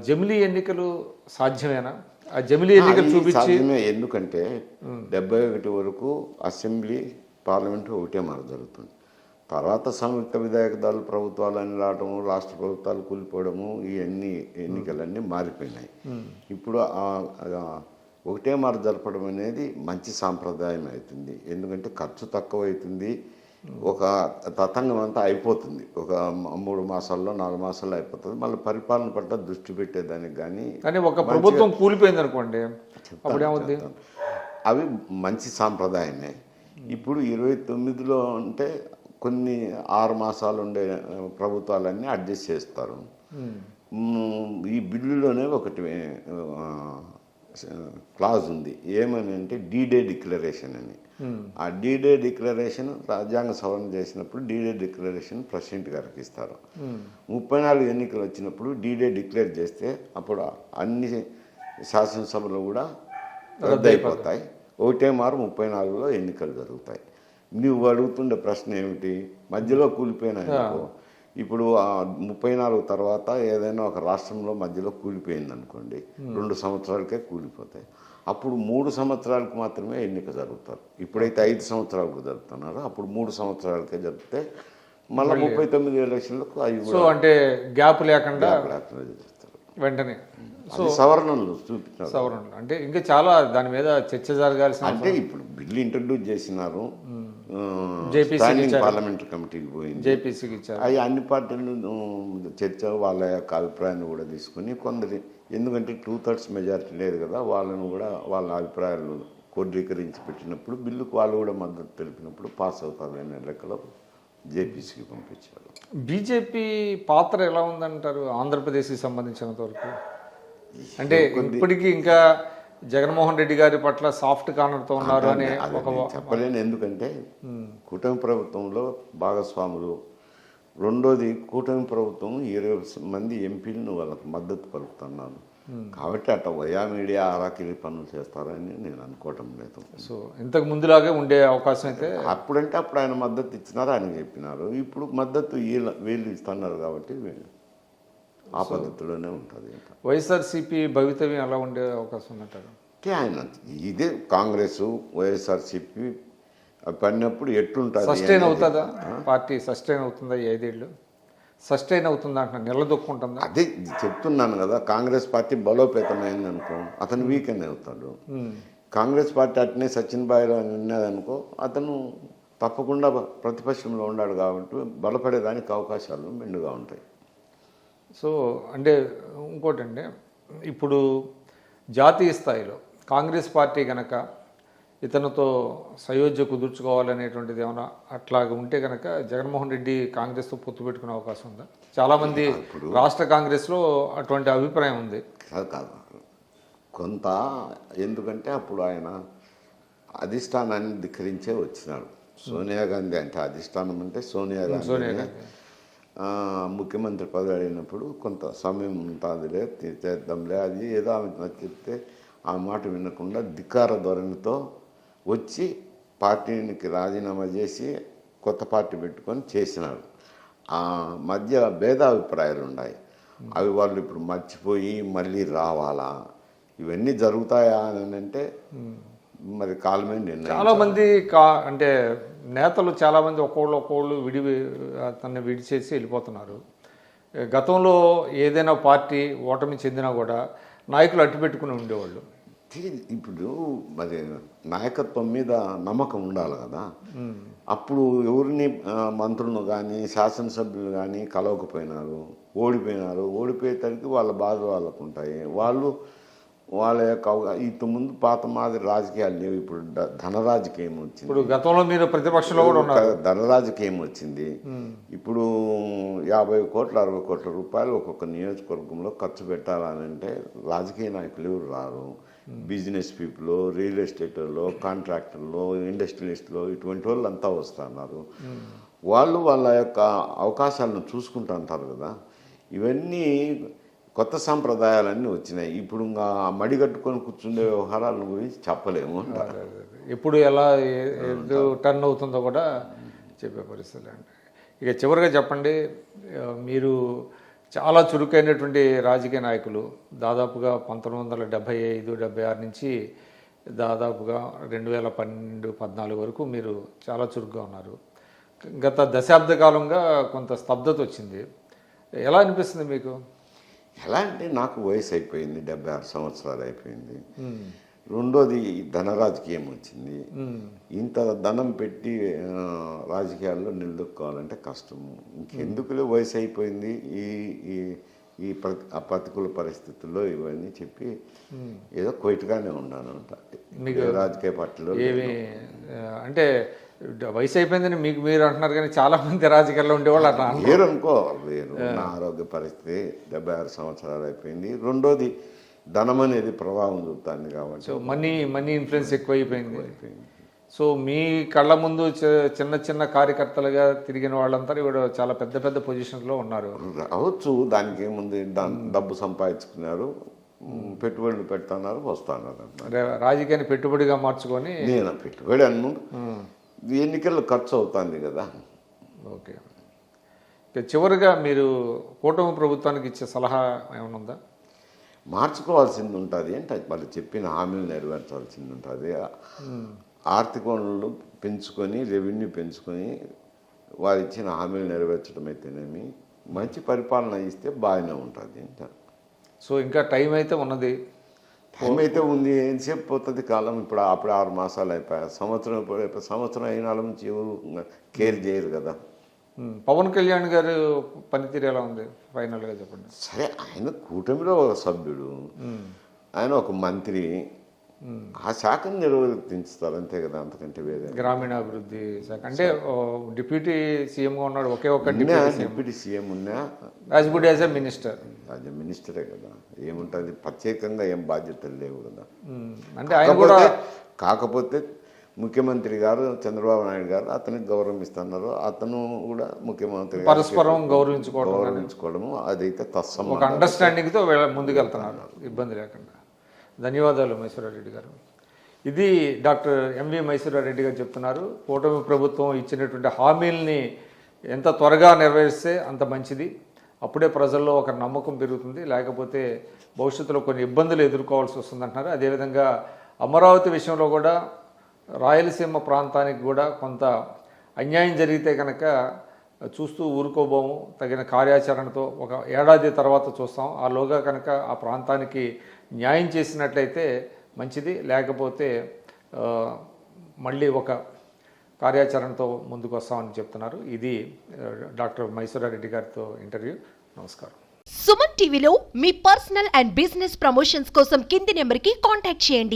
జమిలీ ఎన్నికలు సాధ్యమేనా? ఆ జమిలీ ఎన్నికలు చూపించి ఎందుకంటే 71 వరకు అసెంబ్లీ పార్లమెంటు ఒకటే మాట జరుగుతుంది. తర్వాత సంయుక్త విధాయక దళ ప్రభుత్వాలు అని రావడము, రాష్ట్ర ప్రభుత్వాలు కూలిపోవడము, ఈ ఎన్నికలన్నీ మారిపోయినాయి. ఇప్పుడు ఒకటే మారు జరపడం అనేది మంచి సాంప్రదాయం అవుతుంది. ఎందుకంటే ఖర్చు తక్కువ అవుతుంది, ఒక తతంగం అంతా అయిపోతుంది. ఒక 3 మాసాల్లో 4 మాసాల్లో అయిపోతుంది. మళ్ళీ పరిపాలన పట్ల దృష్టి పెట్టేదానికి కానీ ఒక ప్రభుత్వం కూలిపోయింది అనుకోండి, అప్పుడు ఏమవుతుంది? అవి మంచి సాంప్రదాయమే. ఇప్పుడు 29లో అంటే కొన్ని 6 మాసాలు ఉండే ప్రభుత్వాలన్నీ అడ్జస్ట్ చేస్తారు. ఈ బిల్లులోనే ఒకటి క్లాజ్ ఉంది, ఏమని అంటే డీ-డే డిక్లరేషన్ అని. ఆ డీ-డే డిక్లరేషన్ రాజ్యాంగ సవరణ చేసినప్పుడు డీ-డే డిక్లరేషన్ ప్రెసిడెంట్ గారికి ఇస్తారు. 34 ఎన్నికలు వచ్చినప్పుడు డీ-డే డిక్లేర్ చేస్తే అప్పుడు అన్ని శాసనసభలు కూడా రద్దయిపోతాయి. ఒకటే మారు 34లో ఎన్నికలు జరుగుతాయి. నువ్వు అడుగుతుండే ప్రశ్న ఏమిటి, మధ్యలో కూలిపోయినాయనుకో, ఇప్పుడు 34 తర్వాత ఏదైనా ఒక రాష్ట్రంలో మధ్యలో కూలిపోయింది అనుకోండి, 2 సంవత్సరాలకే కూలిపోతాయి. అప్పుడు 3 సంవత్సరాలకు మాత్రమే ఎన్నిక జరుగుతారు. ఇప్పుడైతే 5 సంవత్సరాలకు జరుపుతున్నారు, అప్పుడు 3 సంవత్సరాలకే జరిపితే మళ్ళీ 39 ఎలక్షన్లకు అవి కూడా అంటే గ్యాప్ లేకుండా చేస్తారు వెంటనే. సో సవరణలు చూపించారు. సవరణలు అంటే ఇంకా చాలా దాని మీద చర్చ జరగాల్సిన, అంటే ఇప్పుడు బిల్లు ఇంట్రడ్యూస్ చేసినారు, జేపీసీ పార్లమెంటరీ కమిటీకి పోయింది, జేపీసీకి ఇచ్చారు. అవి అన్ని పార్టీలు చర్చ వాళ్ళ యొక్క అభిప్రాయాన్ని కూడా తీసుకుని కొందరి, ఎందుకంటే 2/3 మెజారిటీ లేదు కదా, వాళ్ళను కూడా వాళ్ళ అభిప్రాయాలు క్రోడీకరించి పెట్టినప్పుడు బిల్లుకు వాళ్ళు కూడా మద్దతు తెలిపినప్పుడు పాస్ అవుతారనే లెక్కలో జేపీసీకి పంపించారు. బీజేపీ పాత్ర ఎలా ఉందంటారు ఆంధ్రప్రదేశ్కి సంబంధించినంత వరకు? అంటే ఇప్పటికీ ఇంకా జగన్మోహన్ రెడ్డి గారి పట్ల సాఫ్ట్ కార్నర్తో ఉన్నారు అని చెప్పలేను. ఎందుకంటే కూటమి ప్రభుత్వంలో భాగస్వాములు, రెండోది కూటమి ప్రభుత్వం 20 మంది ఎంపీలను వాళ్ళకు మద్దతు పలుకుతున్నారు. కాబట్టి అట్లా వయా మీడియా ఆరాకిరి పనులు చేస్తారని నేను అనుకోవటం లేదు. సో ఇంతకు ముందులాగే ఉండే అవకాశం అయితే, అప్పుడంటే అప్పుడు ఆయన మద్దతు ఇచ్చినారు, ఆయన చెప్పినారు. ఇప్పుడు మద్దతు వీళ్ళు ఇస్తున్నారు కాబట్టి ఆ పద్ధతిలోనే ఉంటుంది. వైఎస్ఆర్సీపీ భవితవ్యం ఎలా ఉండే అవకాశం ఉందంటారు? ఆయన ఇదే కాంగ్రెస్ వైఎస్ఆర్సీపీ పడినప్పుడు ఎట్లుంటుంది, సస్టైన్ అవుతుందా పార్టీ? సస్టైన్ అవుతుందా? 5 ఏళ్ళు సస్టైన్ అవుతుందా అంటున్నా, నిలదొక్కుంటుందా? అదే చెప్తున్నాను కదా, కాంగ్రెస్ పార్టీ బలోపేతమైంది అనుకో, అతను వీకెండ్ అవుతాడు. కాంగ్రెస్ పార్టీ అట్నే సచిన్ బాయిలో ఉన్నదనుకో అతను తప్పకుండా ప్రతిపక్షంలో ఉన్నాడు కాబట్టి బలపడేదానికి అవకాశాలు మెండుగా ఉంటాయి. సో అంటే ఇంకోటండి, ఇప్పుడు జాతీయ స్థాయిలో కాంగ్రెస్ పార్టీ కనుక ఇతనితో సయోధ్య కుదుర్చుకోవాలనేటువంటిది ఏమైనా అట్లాగా ఉంటే కనుక జగన్మోహన్ రెడ్డి కాంగ్రెస్తో పొత్తు పెట్టుకునే అవకాశం ఉందా? చాలామంది రాష్ట్ర కాంగ్రెస్లో అటువంటి అభిప్రాయం ఉంది. కాదు కొంత, ఎందుకంటే అప్పుడు ఆయన అధిష్టానాన్ని ధిక్కరించే వచ్చినాడు. సోనియా గాంధీ అంటే అధిష్టానం అంటే సోనియా గాంధీ ముఖ్యమంత్రి పదవి అడిగినప్పుడు కొంత సమయం ఉంటుందిలే, చేద్దాంలే, అది ఏదో ఆమె చెప్తే ఆ మాట వినకుండా ధిక్కార ధోరణితో వచ్చి పార్టీకి రాజీనామా చేసి కొత్త పార్టీ పెట్టుకొని చేసినాడు. ఆ మధ్య భేదాభిప్రాయాలు ఉన్నాయి. అవి వాళ్ళు ఇప్పుడు మర్చిపోయి మళ్ళీ రావాలా, ఇవన్నీ జరుగుతాయా అని అంటే మరి కాలమే నిర్ణయం. చాలామంది అంటే నేతలు చాలామంది ఒక్కోళ్ళు తనని విడిచేసి వెళ్ళిపోతున్నారు. గతంలో ఏదైనా పార్టీ ఓటమి చెందినా కూడా నాయకులు అట్టు పెట్టుకుని ఉండేవాళ్ళు. ఇప్పుడు మరి నాయకత్వం మీద నమ్మకం ఉండాలి కదా. అప్పుడు ఎవరిని మంత్రులను కానీ శాసనసభ్యులు కానీ కలవకపోయినారు, ఓడిపోయేసరికి వాళ్ళ బాధ వాళ్ళకు ఉంటాయి. వాళ్ళ యొక్క ఇంతకుముందు పాత మాదిరి రాజకీయాలు లేవు. ఇప్పుడు ధన రాజకీయం వచ్చింది. ఇప్పుడు గతంలో మీరు ప్రతిపక్షంలో కూడా ఉన్నారు. ధన రాజకీయం వచ్చింది. ఇప్పుడు 50 కోట్ల 60 కోట్ల రూపాయలు ఒక్కొక్క నియోజకవర్గంలో ఖర్చు పెట్టాలని అంటే రాజకీయ నాయకులు ఎవరు రారు. బిజినెస్ పీపుల్, రియల్ ఎస్టేట్లో, కాంట్రాక్టర్లో, ఇండస్ట్రియలిస్ట్లో ఇటువంటి వాళ్ళు అంతా వస్తున్నారు. వాళ్ళు వాళ్ళ యొక్క అవకాశాలను చూసుకుంటుంటారు కదా. ఇవన్నీ కొత్త సాంప్రదాయాలన్నీ వచ్చినాయి. ఇప్పుడు ఇంకా మడిగట్టుకొని కూర్చుండే వ్యవహారాల గురించి చెప్పలేము. ఎప్పుడు ఎలా టర్న్ అవుతుందో కూడా చెప్పే పరిస్థితులు అండి. ఇక చివరిగా చెప్పండి, మీరు చాలా చురుకైనటువంటి రాజకీయ నాయకులు, దాదాపుగా 1975-76 నుంచి దాదాపుగా 2012-14 వరకు మీరు చాలా చురుగ్గా ఉన్నారు. గత దశాబ్ద కాలంగా కొంత స్తబ్దత వచ్చింది. ఎలా అనిపిస్తుంది మీకు? ఎలా అంటే నాకు వయసు అయిపోయింది, 76 సంవత్సరాలు అయిపోయింది. రెండోది ధన రాజకీయం వచ్చింది. ఇంత ధనం పెట్టి రాజకీయాల్లో నిలదొక్కోవాలంటే కష్టము. ఇంకెందుకులే, వయసు అయిపోయింది, ఈ ప్రతికూల పరిస్థితుల్లో ఇవన్నీ చెప్పి ఏదో కొయిట్గానే ఉన్నాను. మీకు రాజకీయ పార్టీలో అంటే వయసు అయిపోయిందని మీకు మీరు అంటున్నారు, కానీ చాలా మంది రాజకీయాల్లో ఉండేవాళ్ళు అట్లా వేరు అనుకో. వేరు నా ఆరోగ్య పరిస్థితి 76 సంవత్సరాలు అయిపోయింది. రెండోది ధనం అనేది ప్రభావం చూపుతుంది కాబట్టి సో మనీ ఇన్ఫ్లుయెన్స్ ఎక్కువైపోయింది. సో మీ కళ్ళ ముందు చిన్న కార్యకర్తలుగా తిరిగిన వాళ్ళంతా కూడా చాలా పెద్ద పొజిషన్లో ఉన్నారు. రావచ్చు, దానికి ఏముంది, డబ్బు సంపాదించుకున్నారు, పెట్టుబడులు పెడుతున్నారు, వస్తున్నారు. రాజకీయాన్ని పెట్టుబడిగా మార్చుకొని నేను పెట్టుబడి అన్ను ఎన్నికల్లో ఖర్చు అవుతుంది కదా. ఓకే, చివరిగా మీరు కూటమి ప్రభుత్వానికి ఇచ్చే సలహా ఏమైనా ఉందా? మార్చుకోవాల్సింది ఉంటుంది అంటే వాళ్ళు చెప్పిన హామీలు నెరవేర్చాల్సింది ఉంటుంది. ఆర్థిక వనరులు పెంచుకొని, రెవెన్యూ పెంచుకొని వారు ఇచ్చిన హామీలు నెరవేర్చడం అయితేనేమి, మంచి పరిపాలన ఇస్తే బాగానే ఉంటుంది అంటారు. సో ఇంకా టైం అయితే ఉన్నది. టైం అయితే ఉంది, ఎంతసేపు పోతుంది కాలం. అప్పుడు 6 మాసాలు అయిపోయాయి. సంవత్సరం అయిన నుంచి ఎవరు కేర్ చేయరు కదా. పవన్ కళ్యాణ్ గారు పనితీరు ఎలా ఉంది ఫైనల్గా చెప్పండి. సరే, ఆయన కూటమిలో ఒక సభ్యుడు, ఆయన ఒక మంత్రి, ఆ శాఖను నిర్వర్తించుతారు అంతే కదా, అంతకంటే వేరే. గ్రామీణాభివృద్ధి శాఖ అంటే డిప్యూటీ సీఎంగా ఉన్నాడు, ఒకే ఒక్క డిప్యూటీ సీఎం ఉన్నా, రాజ్బుడ్ as a minister, as a మినిస్టరే కదా. ఏముంటుంది, ప్రత్యేకంగా ఏం బాధ్యతలు లేవు కదా. అంటే ఆయన కూడా కాకపోతే ముఖ్యమంత్రి గారు చంద్రబాబు నాయుడు గారు అతనికి గౌరవం ఇస్తున్నారు, అతను కూడా ముఖ్యమంత్రి పరస్పరం గౌరవించుకోవడము అదైతే తత్సమ ఒక అండర్స్టాండింగ్తో ముందుకు వెళ్తున్నారు, ఇబ్బంది లేకుండా. ధన్యవాదాలు మైసూరారెడ్డి గారు. ఇది డాక్టర్ ఎంవి మైసూరారెడ్డి గారు చెప్తున్నారు. కూటమి ప్రభుత్వం ఇచ్చినటువంటి హామీల్ని ఎంత త్వరగా నెరవేరిస్తే అంత మంచిది. అప్పుడే ప్రజల్లో ఒక నమ్మకం పెరుగుతుంది, లేకపోతే భవిష్యత్తులో కొన్ని ఇబ్బందులు ఎదుర్కోవాల్సి వస్తుందంటున్నారు. అదేవిధంగా అమరావతి విషయంలో కూడా రాయలసీమ ప్రాంతానికి కూడా కొంత అన్యాయం జరిగితే కనుక చూస్తూ ఊరుకోబోము, తగిన కార్యాచరణతో ఒక ఏడాది తర్వాత చూస్తాం. ఆలోగా కనుక ఆ ప్రాంతానికి న్యాయం చేసినట్లయితే మంచిది, లేకపోతే మళ్ళీ ఒక కార్యాచరణతో ముందుకు వస్తామని చెప్తున్నారు. ఇది డాక్టర్ మైసూరారెడ్డి గారితో ఇంటర్వ్యూ. నమస్కారం. సుమన్ టీవీలో మీ పర్సనల్ అండ్ బిజినెస్ ప్రమోషన్స్ కోసం కింది నెంబర్కి కాంటాక్ట్ చేయండి.